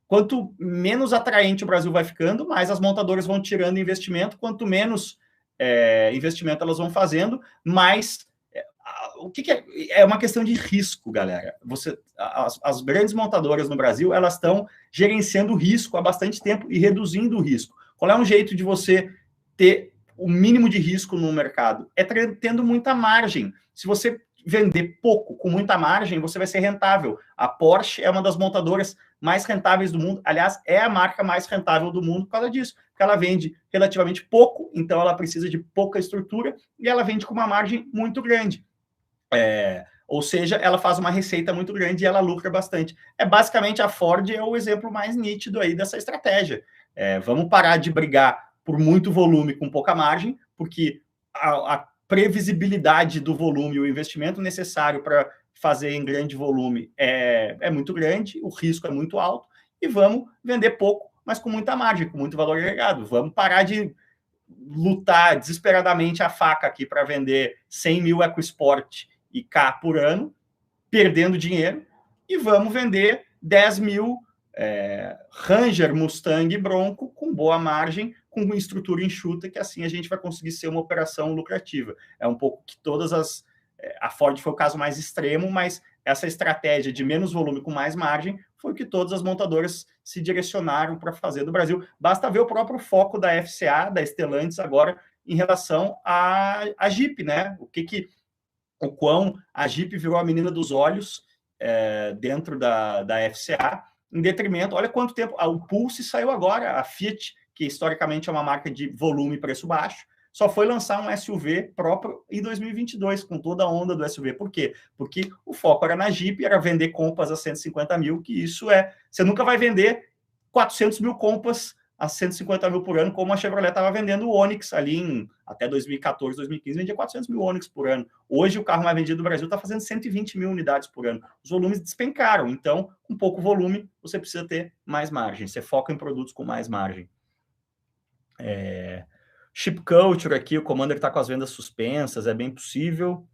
Quanto menos atraente o Brasil vai ficando, mais as montadoras vão tirando investimento. Quanto menos investimento elas vão fazendo, mais... O que é? É uma questão de risco, galera. As grandes montadoras no Brasil, elas estão gerenciando o risco há bastante tempo e reduzindo o risco. Qual é um jeito de você ter o mínimo de risco no mercado? É tendo muita margem. Se você vender pouco com muita margem, você vai ser rentável. A Porsche é uma das montadoras mais rentáveis do mundo. Aliás, é a marca mais rentável do mundo por causa disso. Porque ela vende relativamente pouco, então ela precisa de pouca estrutura e ela vende com uma margem muito grande. Ou seja, ela faz uma receita muito grande e ela lucra bastante. Basicamente, a Ford é o exemplo mais nítido aí dessa estratégia. Vamos parar de brigar por muito volume com pouca margem, porque a previsibilidade do volume e o investimento necessário para fazer em grande volume é muito grande, o risco é muito alto, e vamos vender pouco, mas com muita margem, com muito valor agregado. Vamos parar de lutar desesperadamente a faca aqui para vender 100 mil EcoSport e K por ano, perdendo dinheiro, e vamos vender 10 mil Ranger, Mustang, Bronco com boa margem, com uma estrutura enxuta, que assim a gente vai conseguir ser uma operação lucrativa. É um pouco que todas as... A Ford foi o caso mais extremo, mas essa estratégia de menos volume com mais margem foi o que todas as montadoras se direcionaram para fazer do Brasil. Basta ver o próprio foco da FCA, da Stellantis agora, em relação à Jeep, né? O quão a Jeep virou a menina dos olhos dentro da FCA, em detrimento, olha quanto tempo, o Pulse saiu agora, a Fiat, que historicamente é uma marca de volume e preço baixo, só foi lançar um SUV próprio em 2022, com toda a onda do SUV. Por quê? Porque o foco era na Jeep, era vender Compass a 150 mil, que isso você nunca vai vender 400 mil Compass a 150 mil por ano, como a Chevrolet estava vendendo o Onix ali até 2014, 2015, vendia 400 mil Onix por ano. Hoje, o carro mais vendido do Brasil está fazendo 120 mil unidades por ano. Os volumes despencaram, então, com pouco volume, você precisa ter mais margem. Você foca em produtos com mais margem. Chip Culture aqui, o Commander está com as vendas suspensas, é bem possível.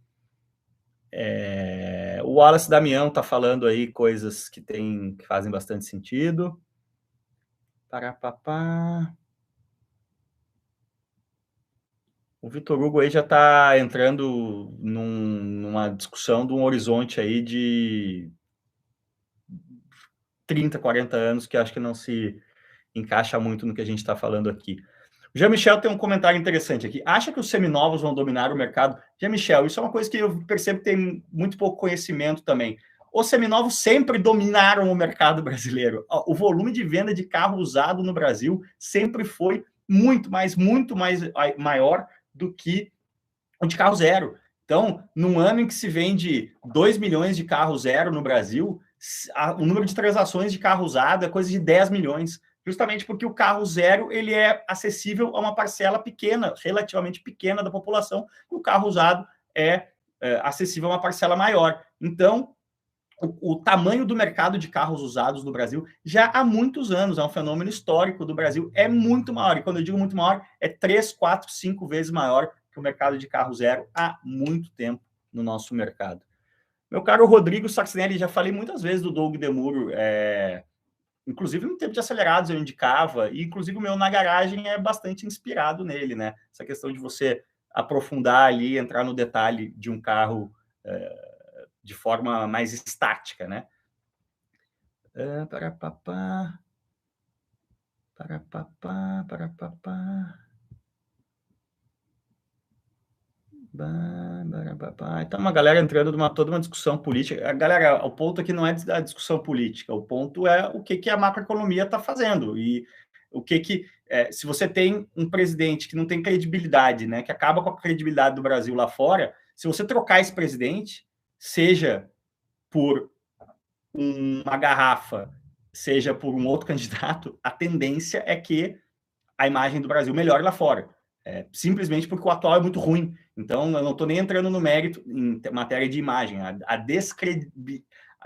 O Wallace Damião está falando aí coisas que fazem bastante sentido. Parapapá. O Vitor Hugo aí já está entrando numa discussão de um horizonte aí de 30, 40 anos, que acho que não se encaixa muito no que a gente está falando aqui. O Jean-Michel tem um comentário interessante aqui. Acha que os seminovos vão dominar o mercado? Jean-Michel, isso é uma coisa que eu percebo que tem muito pouco conhecimento também. Os seminovos sempre dominaram o mercado brasileiro. O volume de venda de carro usado no Brasil sempre foi muito mais maior do que o de carro zero. Então, num ano em que se vende 2 milhões de carro zero no Brasil, o número de transações de carro usado é coisa de 10 milhões. Justamente porque o carro zero ele é acessível a uma parcela pequena, relativamente pequena da população, e o carro usado é acessível a uma parcela maior. Então, o tamanho do mercado de carros usados no Brasil já há muitos anos, é um fenômeno histórico do Brasil, é muito maior. E quando eu digo muito maior, é 3, 4, 5 vezes maior que o mercado de carro zero há muito tempo no nosso mercado. Meu caro Rodrigo Saxinelli, já falei muitas vezes do Doug Demuro, inclusive no tempo de acelerados eu indicava, e inclusive o meu Na Garagem é bastante inspirado nele, né? Essa questão de você aprofundar ali, entrar no detalhe de um carro de forma mais estática, né? Parapapá. Então, uma galera entrando numa toda uma discussão política. A galera, o ponto aqui não é a discussão política, o ponto é o que a macroeconomia está fazendo. E o se você tem um presidente que não tem credibilidade, né, que acaba com a credibilidade do Brasil lá fora, se você trocar esse presidente, seja por uma garrafa, seja por um outro candidato, a tendência é que a imagem do Brasil melhore lá fora. Simplesmente porque o atual é muito ruim. Então, eu não estou nem entrando no mérito em matéria de imagem. A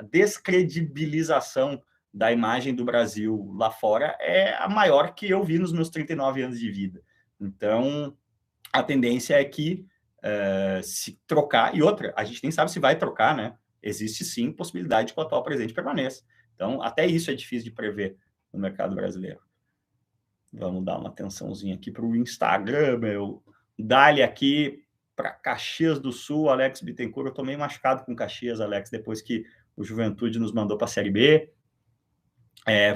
descredibilização da imagem do Brasil lá fora é a maior que eu vi nos meus 39 anos de vida. Então, a tendência é que se trocar, e outra, a gente nem sabe se vai trocar, né? Existe sim possibilidade de que o atual presidente permaneça. Então, até isso é difícil de prever no mercado brasileiro. Vamos dar uma atençãozinha aqui para o Instagram, meu. Dá-lhe aqui para Caxias do Sul, Alex Bittencourt. Eu tô meio machucado com Caxias, Alex, depois que o Juventude nos mandou para a Série B.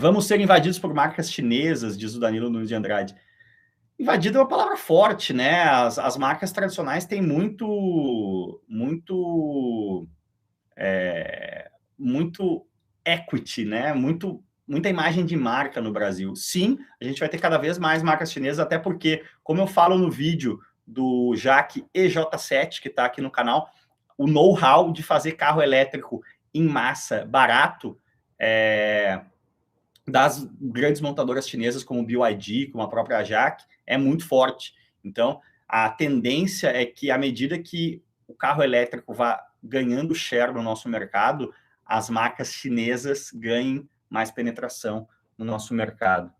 Vamos ser invadidos por marcas chinesas, diz o Danilo Nunes de Andrade. Invadido é uma palavra forte, né? As marcas tradicionais têm muito equity, né? Muita imagem de marca no Brasil. Sim, a gente vai ter cada vez mais marcas chinesas, até porque, como eu falo no vídeo do Jaque EJ7, que está aqui no canal, o know-how de fazer carro elétrico em massa, barato, das grandes montadoras chinesas, como o BYD, como a própria Jaque, é muito forte. Então, a tendência é que, à medida que o carro elétrico vá ganhando share no nosso mercado, as marcas chinesas ganhem mais penetração no nosso mercado.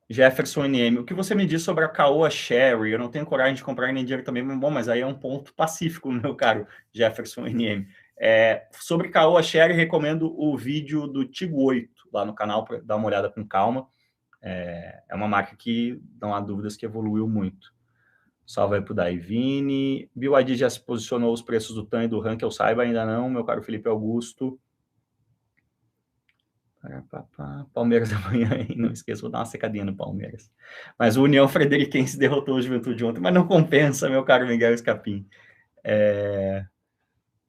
Jefferson NM, o que você me diz sobre a Caoa Sherry? Eu não tenho coragem de comprar nem dinheiro também, bom, mas aí é um ponto pacífico, meu caro Jefferson NM. Sobre Caoa Sherry, recomendo o vídeo do Tigo 8 lá no canal para dar uma olhada com calma. É uma marca que não há dúvidas que evoluiu muito. Salve aí pro Daivini. BYD já se posicionou os preços do TAN e do RAM, que eu saiba, ainda não, meu caro Felipe Augusto. Palmeiras amanhã, não esqueça, vou dar uma secadinha no Palmeiras. Mas o União Frederiquense derrotou o Juventude ontem, mas não compensa, meu caro Miguel Escapim.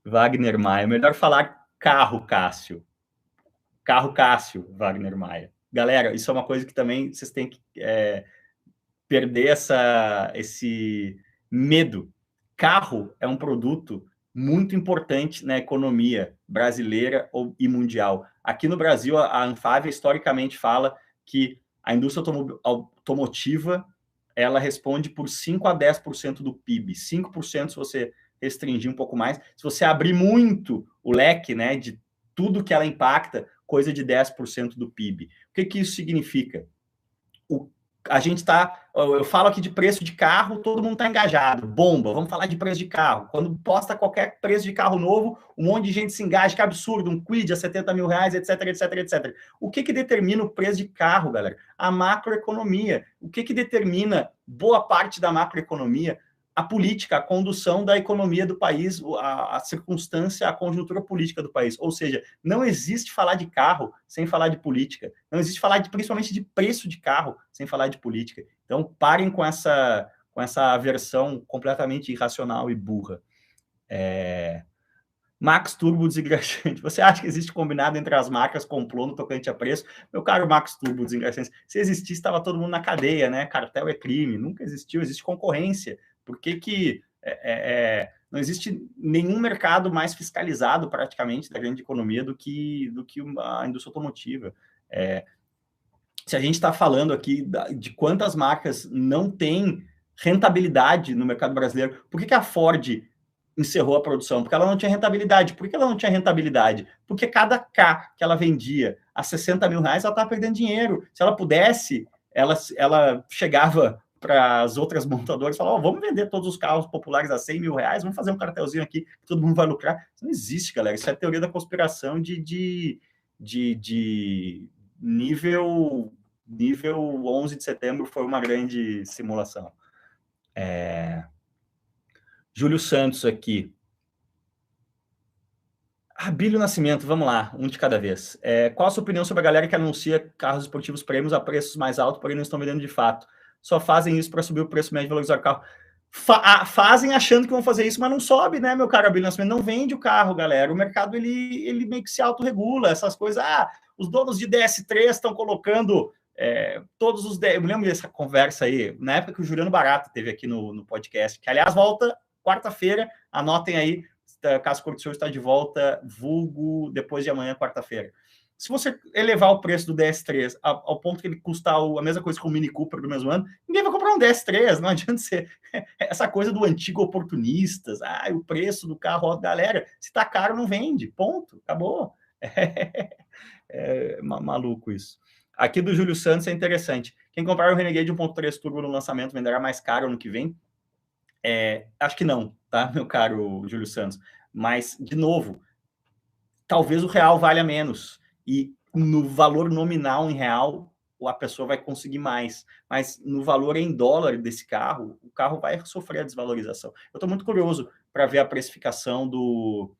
Wagner Maia, melhor falar carro, Cássio. Carro Cássio, Wagner Maia. Galera, isso é uma coisa que também vocês têm que perder esse medo. Carro é um produto muito importante na economia brasileira e mundial. Aqui no Brasil, a Anfávia historicamente fala que a indústria automotiva ela responde por 5 a 10% do PIB. 5% se você restringir um pouco mais. Se você abrir muito o leque, né, de tudo que ela impacta, coisa de 10% do PIB. O que isso significa? A gente está, eu falo aqui de preço de carro, todo mundo está engajado, bomba, vamos falar de preço de carro. Quando posta qualquer preço de carro novo, um monte de gente se engaja, que absurdo, um Kwid a 70 mil reais, etc, etc, etc. O que determina o preço de carro, galera? A macroeconomia. O que determina boa parte da macroeconomia? A política, a condução da economia do país, a circunstância, a conjuntura política do país. Ou seja, não existe falar de carro sem falar de política. Não existe falar principalmente de preço de carro sem falar de política. Então, parem com essa aversão completamente irracional e burra. Max Turbo desengraxante. Você acha que existe combinado entre as marcas complô no tocante a preço? Meu caro Max Turbo desengraxante, se existisse, estava todo mundo na cadeia, né? Cartel é crime. Nunca existiu, existe concorrência. Por que não existe nenhum mercado mais fiscalizado, praticamente, da grande economia do que a indústria automotiva? Se a gente está falando aqui de quantas marcas não têm rentabilidade no mercado brasileiro, por que a Ford encerrou a produção? Porque ela não tinha rentabilidade. Por que ela não tinha rentabilidade? Porque cada K que ela vendia a 60 mil reais, ela estava perdendo dinheiro. Se ela pudesse, ela chegava para as outras montadoras e falava, vamos vender todos os carros populares a 100 mil reais, vamos fazer um cartelzinho aqui, que todo mundo vai lucrar. Isso não existe, galera. Isso é teoria da conspiração de nível 11 de setembro, foi uma grande simulação. Júlio Santos aqui. Abílio Nascimento, vamos lá, um de cada vez. Qual a sua opinião sobre a galera que anuncia carros esportivos prêmios a preços mais altos, porém não estão vendendo de fato? Só fazem isso para subir o preço médio e valorizar o carro. Fazem achando que vão fazer isso, mas não sobe, né, meu caro Abílio Nascimento? Não vende o carro, galera. O mercado, ele meio que se autorregula. Essas coisas, os donos de DS3 estão colocando todos os... Eu me lembro dessa conversa aí, na época que o Juliano Barata teve aqui no podcast, que, aliás, volta quarta-feira, anotem aí, Caso Corte Show está de volta, vulgo depois de amanhã, quarta-feira. Se você elevar o preço do DS3 ao ponto que ele custa a mesma coisa que o Mini Cooper do mesmo ano, ninguém vai comprar um DS3, não adianta ser essa coisa do antigo oportunistas, o preço do carro, galera, se tá caro não vende, ponto, acabou. Maluco isso. Aqui do Júlio Santos é interessante. Quem comprar o Renegade 1.3 Turbo no lançamento venderá mais caro ano que vem? Acho que não, tá, meu caro Júlio Santos? Mas, de novo, talvez o real valha menos. E no valor nominal em real, a pessoa vai conseguir mais. Mas no valor em dólar desse carro, o carro vai sofrer a desvalorização. Eu estou muito curioso para ver a precificação do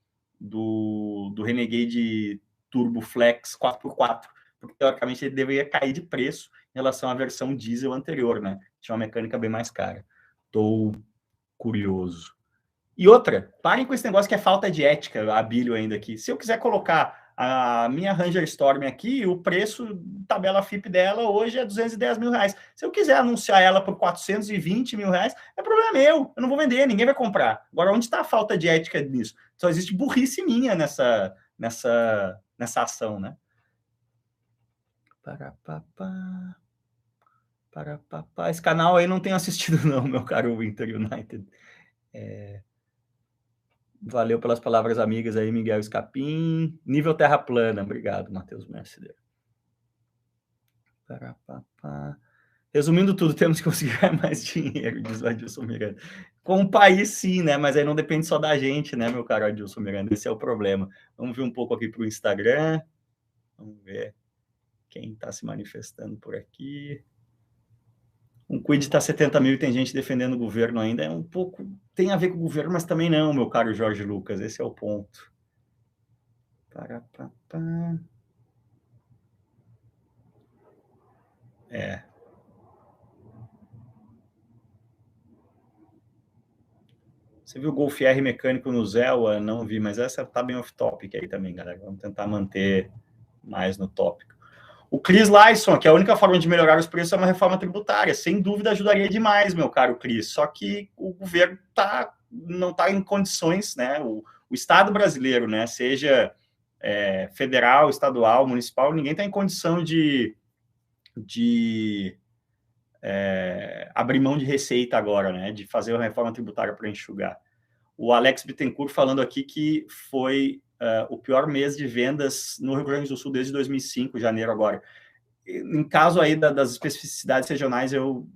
Renegade Turbo Flex 4x4, porque teoricamente ele deveria cair de preço em relação à versão diesel anterior, né? Tinha uma mecânica bem mais cara. Estou curioso. E outra, parem com esse negócio que é falta de ética, Abílio ainda aqui. Se eu quiser colocar a minha Ranger Storm aqui, o preço, tabela FIP dela hoje é 210 mil reais. Se eu quiser anunciar ela por 420 mil reais, é problema meu. Eu não vou vender, ninguém vai comprar. Agora, onde está a falta de ética nisso? Só existe burrice minha nessa ação, né? Esse canal aí não tenho assistido não, meu caro Winter United. Valeu pelas palavras amigas aí, Miguel Escapim. Nível Terra Plana. Obrigado, Matheus Mercedes. Resumindo tudo, temos que conseguir ganhar mais dinheiro, diz o Adilson Miranda. Com o país, sim, né? Mas aí não depende só da gente, né, meu caro Adilson Miranda? Esse é o problema. Vamos ver um pouco aqui para o Instagram. Vamos ver quem está se manifestando por aqui. Um quid está 70 mil e tem gente defendendo o governo ainda. É um pouco... Tem a ver com o governo, mas também não, meu caro Jorge Lucas. Esse é o ponto. É. Você viu o Golf R mecânico no Zéua? Não vi, mas essa tá bem off-topic aí também, galera. Vamos tentar manter mais no tópico. O Chris Lyson, que a única forma de melhorar os preços é uma reforma tributária. Sem dúvida ajudaria demais, meu caro Chris. Só que o governo não está em condições, né? O Estado brasileiro, né? Seja federal, estadual, municipal, ninguém está em condição de abrir mão de receita agora, né? De fazer uma reforma tributária para enxugar. O Alex Bittencourt falando aqui que foi o pior mês de vendas no Rio Grande do Sul desde 2005, janeiro agora. Em caso aí das especificidades regionais, eu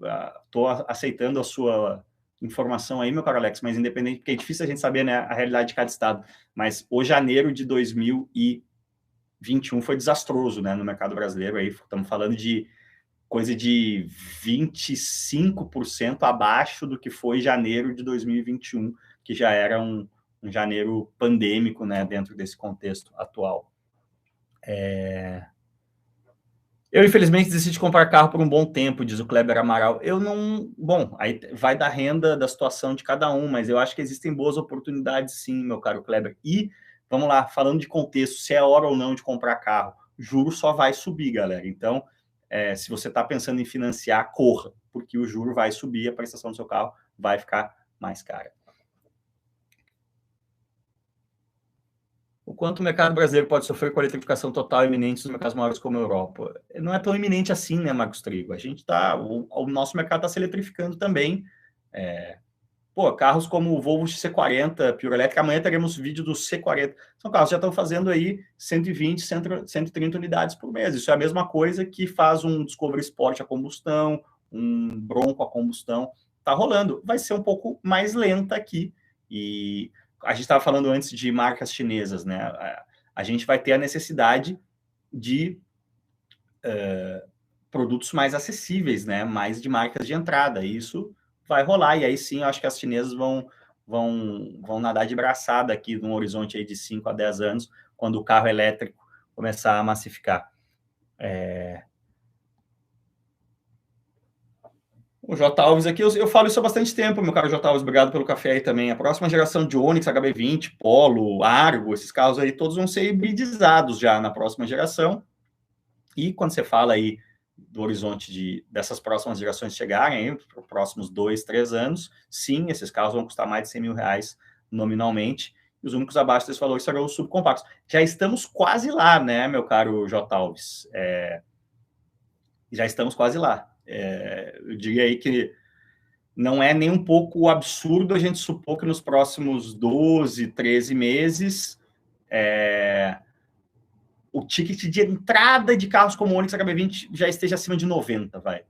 estou aceitando a sua informação aí, meu caro Alex, mas independente, porque é difícil a gente saber, né, a realidade de cada estado. Mas o janeiro de 2021 foi desastroso, né, no mercado brasileiro. Aí estamos falando de coisa de 25% abaixo do que foi janeiro de 2021, que já era um janeiro pandêmico, né, dentro desse contexto atual. Eu, infelizmente, decidi comprar carro por um bom tempo, diz o Kleber Amaral. Eu não... Bom, aí vai da renda, da situação de cada um, mas eu acho que existem boas oportunidades, sim, meu caro Kleber. E, vamos lá, falando de contexto, se é hora ou não de comprar carro, juro só vai subir, galera. Então, se você está pensando em financiar, corra, porque o juro vai subir, a prestação do seu carro vai ficar mais cara. O quanto o mercado brasileiro pode sofrer com a eletrificação total iminente nos mercados maiores como a Europa? Não é tão iminente assim, né, Marcos Trigo? A gente o nosso mercado está se eletrificando também. Carros como o Volvo XC40, Pure Electric, amanhã teremos vídeo do C40. São carros que já estão fazendo aí 120, 130 unidades por mês. Isso é a mesma coisa que faz um Discovery Sport a combustão, um Bronco a combustão. Está rolando. Vai ser um pouco mais lenta aqui. E a gente estava falando antes de marcas chinesas, né? A gente vai ter a necessidade de produtos mais acessíveis, né? Mais de marcas de entrada. Isso vai rolar, e aí sim, eu acho que as chinesas vão nadar de braçada aqui num horizonte aí de 5 a 10 anos, quando o carro elétrico começar a massificar. O J. Alves aqui, eu falo isso há bastante tempo, meu caro J. Alves, obrigado pelo café aí também. A próxima geração de Onix, HB20, Polo, Argo, esses carros aí, todos vão ser hibridizados já na próxima geração. E quando você fala aí do horizonte dessas próximas gerações chegarem, para os próximos 2, 3 anos, sim, esses carros vão custar mais de 100 mil reais nominalmente, e os únicos abaixo desse valor serão os subcompactos. Já estamos quase lá, né, meu caro J. Alves? Já estamos quase lá. Eu diria aí que não é nem um pouco absurdo a gente supor que nos próximos 12, 13 meses o ticket de entrada de carros como o Onix HB20 já esteja acima de 90, vai.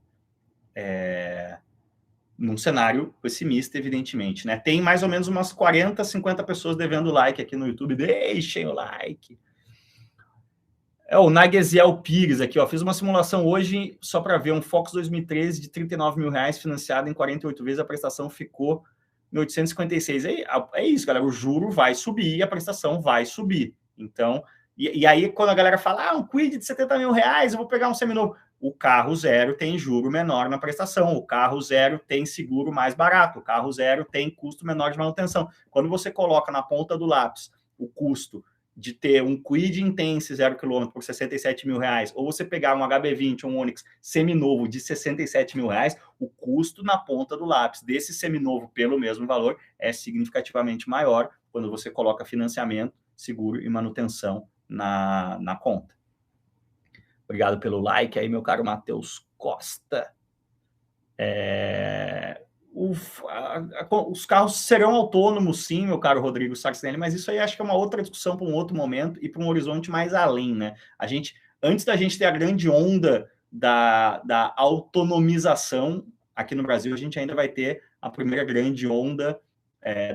Num cenário pessimista, evidentemente, né? Tem mais ou menos umas 40, 50 pessoas devendo like aqui no YouTube. Deixem o like. O Nagesiel Pires aqui, ó. Fiz uma simulação hoje só para ver um Focus 2013 de 39 mil reais financiado em 48 vezes. A prestação ficou em 856. É isso, galera. O juro vai subir e a prestação vai subir. Então... E aí, quando a galera fala, um quid de 70 mil reais, eu vou pegar um seminovo. O carro zero tem juro menor na prestação, o carro zero tem seguro mais barato, o carro zero tem custo menor de manutenção. Quando você coloca na ponta do lápis o custo de ter um Kwid Intense 0 km por 67 mil reais, ou você pegar um HB20, um Onix seminovo de 67 mil reais, o custo na ponta do lápis desse seminovo pelo mesmo valor é significativamente maior quando você coloca financiamento, seguro e manutenção na conta. Obrigado pelo like aí, meu caro Matheus Costa. Os carros serão autônomos, sim, meu caro Rodrigo Sarcinelli, mas isso aí acho que é uma outra discussão para um outro momento e para um horizonte mais além, né? Antes da gente ter a grande onda da autonomização. Aqui no Brasil, a gente ainda vai ter a primeira grande onda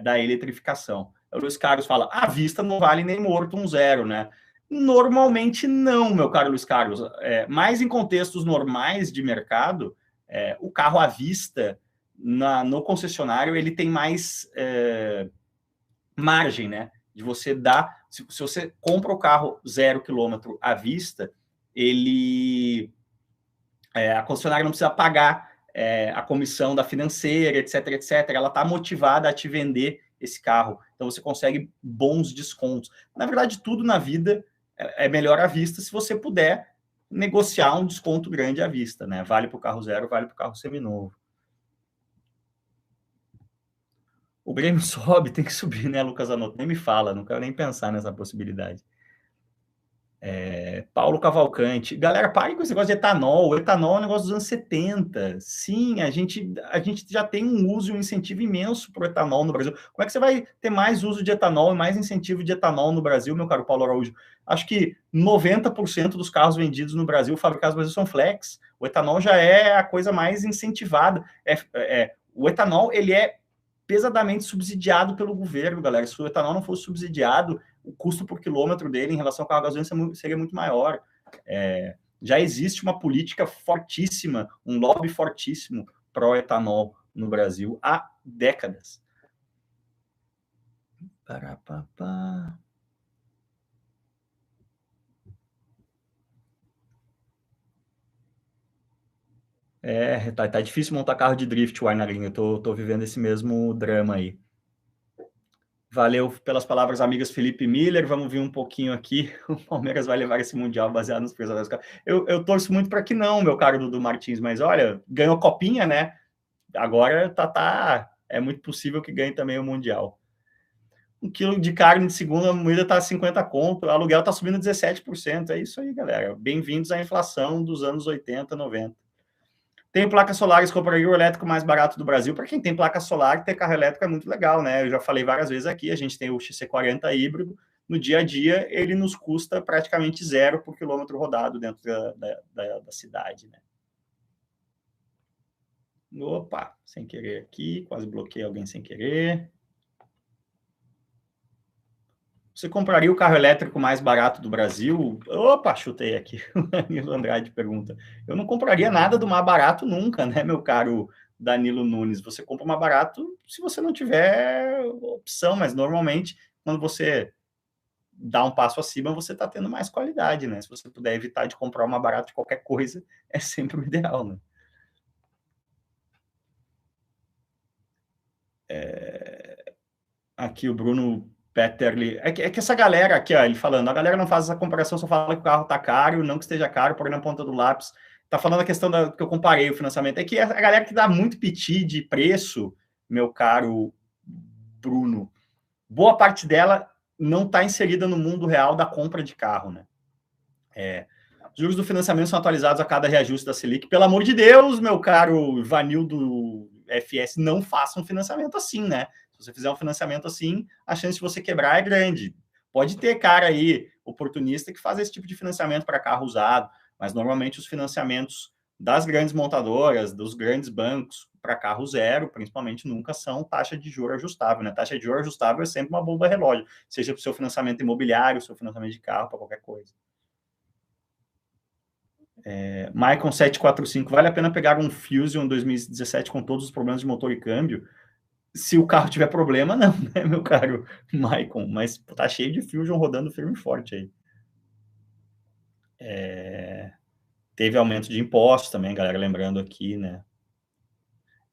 da eletrificação. O Luiz Carlos fala, à vista não vale nem morto um zero, né? Normalmente não, meu caro Luiz Carlos. Mas em contextos normais de mercado, o carro à vista, no concessionário, ele tem mais margem, né? De você dar... Se você compra o carro 0 km à vista, a concessionária não precisa pagar a comissão da financeira, etc, etc. Ela está motivada a te vender esse carro. Então, você consegue bons descontos. Na verdade, tudo na vida é melhor à vista se você puder negociar um desconto grande à vista, né? Vale para o carro zero, vale para o carro seminovo. O Grêmio sobe, tem que subir, né, Lucas Anoto? Nem me fala, não quero nem pensar nessa possibilidade. Paulo Cavalcante. Galera, pare com esse negócio de etanol. O etanol é um negócio dos anos 70. Sim, a gente já tem um uso e um incentivo imenso para o etanol no Brasil. Como é que você vai ter mais uso de etanol e mais incentivo de etanol no Brasil, meu caro Paulo Araújo? Acho que 90% dos carros vendidos no Brasil, fabricados no Brasil, são flex. O etanol já é a coisa mais incentivada. O etanol, ele é pesadamente subsidiado pelo governo, galera. Se o etanol não fosse subsidiado, o custo por quilômetro dele em relação ao carro a gasolina seria muito maior. Já existe uma política fortíssima, um lobby fortíssimo pró-etanol no Brasil há décadas. Tá difícil montar carro de drift, o Arnarinho. Eu tô vivendo esse mesmo drama aí. Valeu pelas palavras, amigas Felipe Miller. Vamos ver um pouquinho aqui. O Palmeiras vai levar esse Mundial baseado nos personagens. Eu torço muito para que não, meu caro Dudu Martins, mas olha, ganhou copinha, né? Agora é muito possível que ganhe também o Mundial. 1 quilo de carne de segunda moída está 50 conto, o aluguel está subindo 17%. É isso aí, galera. Bem-vindos à inflação dos anos 80, 90. Tem placas solares, compraria o elétrico mais barato do Brasil. Para quem tem placa solar, ter carro elétrico é muito legal, né? Eu já falei várias vezes aqui, a gente tem o XC40 híbrido. No dia a dia, ele nos custa praticamente zero por quilômetro rodado dentro da cidade, né? Opa, sem querer aqui, quase bloqueei alguém sem querer. Você compraria o carro elétrico mais barato do Brasil? Opa, chutei aqui. O Danilo Andrade pergunta. Eu não compraria nada do mais barato nunca, né, meu caro Danilo Nunes? Você compra o mais barato se você não tiver opção, mas normalmente, quando você dá um passo acima, você está tendo mais qualidade, né? Se você puder evitar de comprar o mais barato de qualquer coisa, é sempre o ideal, né? Aqui o Bruno Petterli. É que essa galera aqui, ó, ele falando, a galera não faz essa comparação, só fala que o carro tá caro, não que esteja caro, porém na ponta do lápis. Tá falando a questão que eu comparei o financiamento. É que a galera que dá muito piti de preço, meu caro Bruno, boa parte dela não está inserida no mundo real da compra de carro, né? Os juros do financiamento são atualizados a cada reajuste da Selic. Pelo amor de Deus, meu caro Vanildo FS, não faça um financiamento assim, né? Se você fizer um financiamento assim, a chance de você quebrar é grande. Pode ter cara aí, oportunista, que faz esse tipo de financiamento para carro usado, mas normalmente os financiamentos das grandes montadoras, dos grandes bancos para carro zero, principalmente, nunca são taxa de juros ajustável, né? Taxa de juros ajustável é sempre uma bomba relógio, seja para o seu financiamento imobiliário, seu financiamento de carro, para qualquer coisa. Maicon 745, vale a pena pegar um Fusion 2017 com todos os problemas de motor e câmbio? Se o carro tiver problema, não, né, meu caro Maicon? Mas tá cheio de Fusion rodando firme e forte aí. Teve aumento de impostos também, galera, lembrando aqui, né?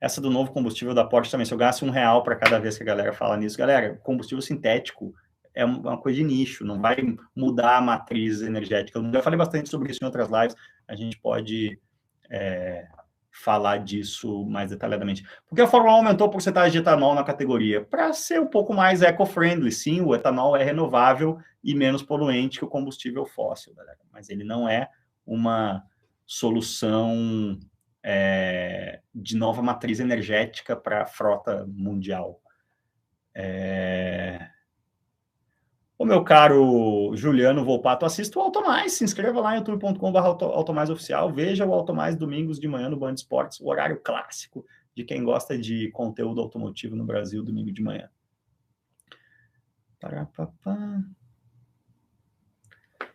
Essa do novo combustível da Porsche também, se eu gasto R$1 para cada vez que a galera fala nisso, galera, combustível sintético é uma coisa de nicho, não vai mudar a matriz energética. Eu já falei bastante sobre isso em outras lives, a gente pode falar disso mais detalhadamente. Por que a Fórmula 1 aumentou a porcentagem de etanol na categoria? Para ser um pouco mais eco-friendly. Sim, o etanol é renovável e menos poluente que o combustível fóssil, galera. Mas ele não é uma solução de nova matriz energética para a frota mundial. O meu caro Juliano Volpato, assista o Automais, se inscreva lá em youtube.com/automaisoficial, veja o Automais domingos de manhã no Band Esportes, o horário clássico de quem gosta de conteúdo automotivo no Brasil, domingo de manhã.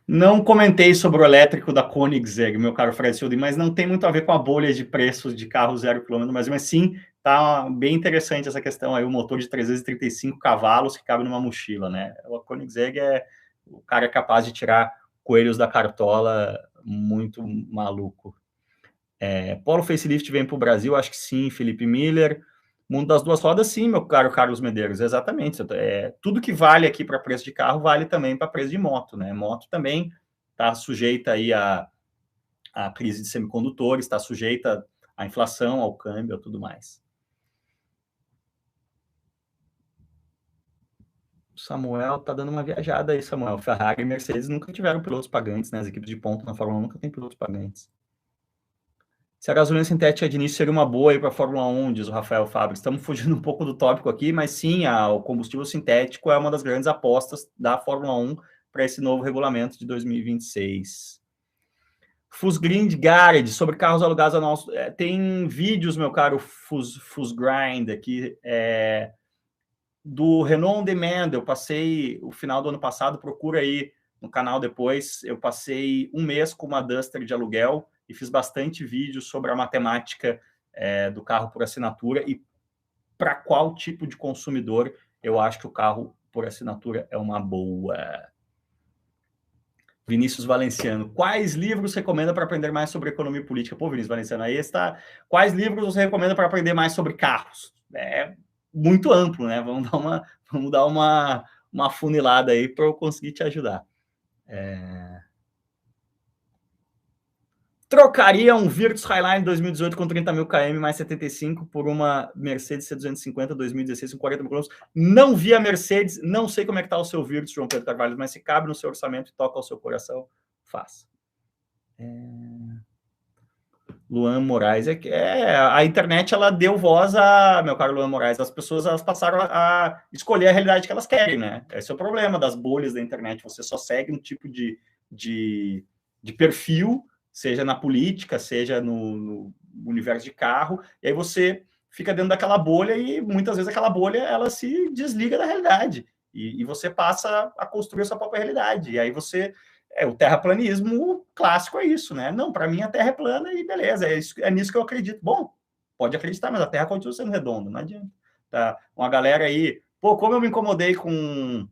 Não comentei sobre o elétrico da Koenigsegg, meu caro Fred Sildi, mas não tem muito a ver com a bolha de preços de carro 0 km, mas sim, tá bem interessante essa questão aí, o motor de 335 cavalos que cabe numa mochila, né? A Koenigsegg o cara é capaz de tirar coelhos da cartola muito maluco. Polo Facelift vem para o Brasil? Acho que sim, Felipe Miller. Mundo das duas rodas, sim, meu caro Carlos Medeiros, exatamente. Tudo que vale aqui para preço de carro vale também para preço de moto, né? Moto também está sujeita aí à crise de semicondutores, está sujeita à inflação, ao câmbio, a tudo mais. Samuel tá dando uma viajada aí, Samuel. Ferrari e Mercedes nunca tiveram pilotos pagantes, né? As equipes de ponta na Fórmula 1 nunca tem pilotos pagantes. Se a gasolina sintética de início seria uma boa aí para a Fórmula 1, diz o Rafael Fábio. Estamos fugindo um pouco do tópico aqui, mas sim, o combustível sintético é uma das grandes apostas da Fórmula 1 para esse novo regulamento de 2026. Fusgrind Garage, sobre carros alugados a nosso... tem vídeos, meu caro Fusgrind, aqui, do Renault On Demand. Eu passei o final do ano passado, procura aí no canal depois, eu passei um mês com uma Duster de aluguel e fiz bastante vídeo sobre a matemática do carro por assinatura e para qual tipo de consumidor eu acho que o carro por assinatura é uma boa. Vinícius Valenciano, quais livros recomenda para aprender mais sobre economia e política? Pô, Vinícius Valenciano, aí está. Quais livros você recomenda para aprender mais sobre carros? É muito amplo, né? Vamos dar uma funilada aí para eu conseguir te ajudar. Trocaria um Virtus Highline 2018 com 30 mil km mais 75 por uma Mercedes C250 2016 com 40 mil km. Não vi a Mercedes, não sei como é que está o seu Virtus, João Pedro Carvalho, mas se cabe no seu orçamento e toca ao seu coração, faça. Luan Moraes, a internet ela deu voz a, meu caro Luan Moraes, as pessoas elas passaram a escolher a realidade que elas querem, né? Esse é o problema das bolhas da internet, você só segue um tipo de perfil, seja na política, seja no universo de carro, e aí você fica dentro daquela bolha e muitas vezes aquela bolha ela se desliga da realidade e você passa a construir a sua própria realidade, e aí você... o terraplanismo clássico é isso, né? Não, para mim a Terra é plana e beleza, é nisso que eu acredito. Bom, pode acreditar, mas a Terra continua sendo redonda, não adianta. Tá? Uma galera aí... Pô, como eu me incomodei com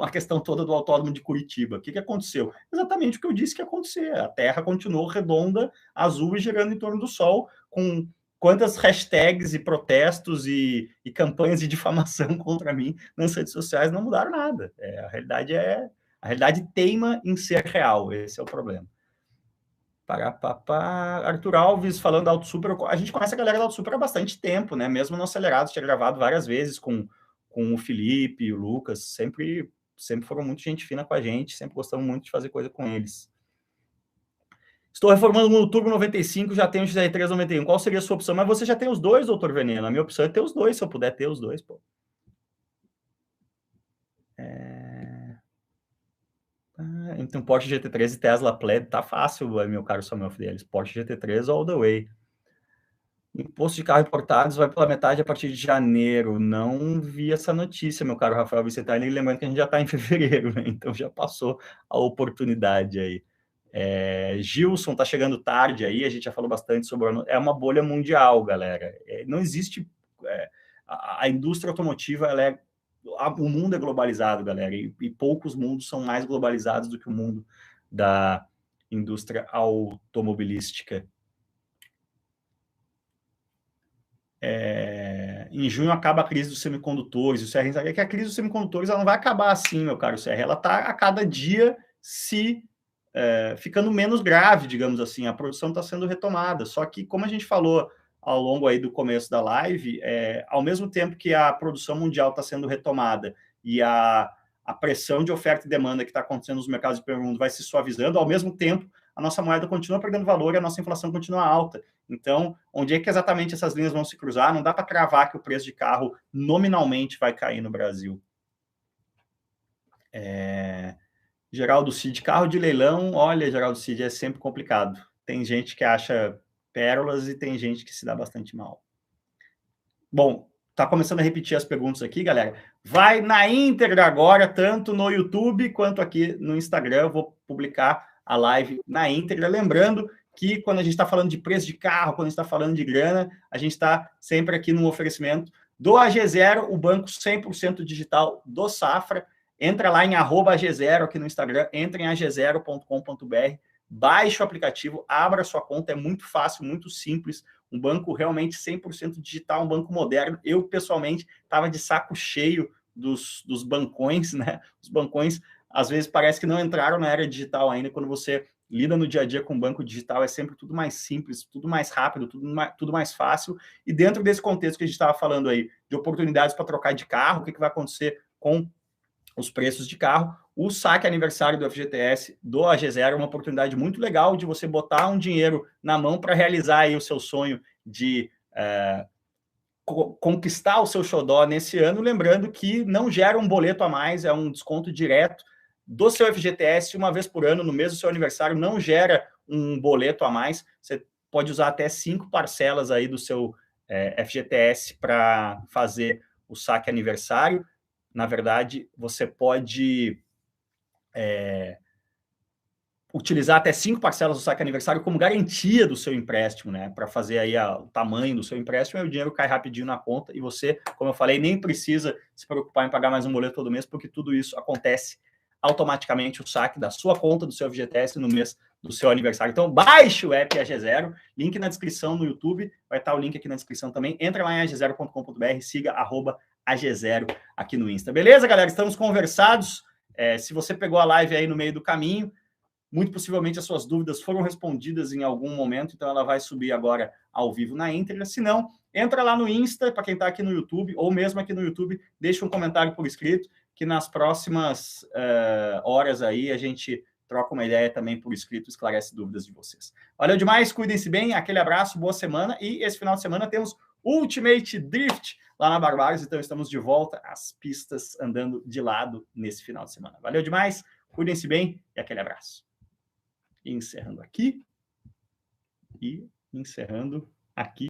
a questão toda do autódromo de Curitiba. O que aconteceu? Exatamente o que eu disse que ia acontecer. A Terra continuou redonda, azul e girando em torno do Sol, com quantas hashtags e protestos e campanhas de difamação contra mim nas redes sociais não mudaram nada. A realidade teima em ser real, esse é o problema. Arthur Alves falando da Auto Super, a gente conhece a galera da Auto Super há bastante tempo, né? Mesmo no Acelerados, tinha gravado várias vezes com o Felipe e o Lucas, sempre foram muito gente fina com a gente, sempre gostamos muito de fazer coisa com eles. Estou reformando no Turbo 95, já tenho o XR3 91. Qual seria a sua opção? Mas você já tem os dois, doutor Veneno. A minha opção é ter os dois, se eu puder ter os dois, pô. Então, Porsche GT3 e Tesla Plaid, tá fácil, meu caro Samuel Fidelis. Porsche GT3 all the way. Imposto de carro importados vai pela metade a partir de janeiro. Não vi essa notícia, meu caro Rafael Vicentini. Lembrando que a gente já está em fevereiro, né? Então já passou a oportunidade aí. Gilson está chegando tarde aí, a gente já falou bastante sobre... É uma bolha mundial, galera. Não existe... a indústria automotiva, o mundo é globalizado, galera, e poucos mundos são mais globalizados do que o mundo da indústria automobilística. Em junho acaba a crise dos semicondutores, o CR sabe que a crise dos semicondutores ela não vai acabar assim, meu caro CR, ela está a cada dia ficando menos grave, digamos assim, a produção está sendo retomada, só que como a gente falou ao longo aí do começo da live, ao mesmo tempo que a produção mundial está sendo retomada e a pressão de oferta e demanda que está acontecendo nos mercados de primeiro mundo vai se suavizando, ao mesmo tempo a nossa moeda continua perdendo valor e a nossa inflação continua alta. Então, onde é que exatamente essas linhas vão se cruzar? Não dá para cravar que o preço de carro nominalmente vai cair no Brasil. Geraldo Cid, carro de leilão, olha, Geraldo Cid, é sempre complicado. Tem gente que acha pérolas e tem gente que se dá bastante mal. Bom, tá começando a repetir as perguntas aqui, galera. Vai na íntegra agora, tanto no YouTube quanto aqui no Instagram. Eu vou publicar a live na íntegra. Lembrando que quando a gente está falando de preço de carro, quando a gente está falando de grana, a gente está sempre aqui no oferecimento do AG0, o banco 100% digital do Safra. Entra lá em @AG0 aqui no Instagram, entra em ag0.com.br, baixe o aplicativo, abra sua conta, é muito fácil, muito simples, um banco realmente 100% digital, um banco moderno. Eu, pessoalmente, estava de saco cheio dos bancões, né? Os bancões, às vezes, parece que não entraram na era digital ainda. Quando você lida no dia a dia com banco digital, é sempre tudo mais simples, tudo mais rápido, tudo mais fácil. E dentro desse contexto que a gente estava falando aí, de oportunidades para trocar de carro, o que vai acontecer com os preços de carro, o saque aniversário do FGTS do AG0 é uma oportunidade muito legal de você botar um dinheiro na mão para realizar aí o seu sonho de conquistar o seu xodó nesse ano, lembrando que não gera um boleto a mais, é um desconto direto do seu FGTS uma vez por ano, no mês do seu aniversário, não gera um boleto a mais, você pode usar até 5 parcelas aí do seu FGTS para fazer o saque aniversário. Na verdade, você pode utilizar até 5 parcelas do saque aniversário como garantia do seu empréstimo, né? Para fazer aí o tamanho do seu empréstimo, aí o dinheiro cai rapidinho na conta e você, como eu falei, nem precisa se preocupar em pagar mais um boleto todo mês, porque tudo isso acontece automaticamente, o saque da sua conta, do seu FGTS no mês do seu aniversário. Então, baixe o app AG0, link na descrição no YouTube, vai estar o link aqui na descrição também. Entra lá em ag0.com.br, siga @AG0 aqui no Insta. Beleza, galera? Estamos conversados. Se você pegou a live aí no meio do caminho, muito possivelmente as suas dúvidas foram respondidas em algum momento, então ela vai subir agora ao vivo na íntegra. Se não, entra lá no Insta, para quem está aqui no YouTube, ou mesmo aqui no YouTube, deixa um comentário por escrito, que nas próximas horas aí a gente troca uma ideia também por escrito, esclarece dúvidas de vocês. Valeu demais, cuidem-se bem, aquele abraço, boa semana, e esse final de semana temos Ultimate Drift lá na Barbares, então estamos de volta às pistas andando de lado nesse final de semana. Valeu demais, cuidem-se bem e aquele abraço. Encerrando aqui e encerrando aqui.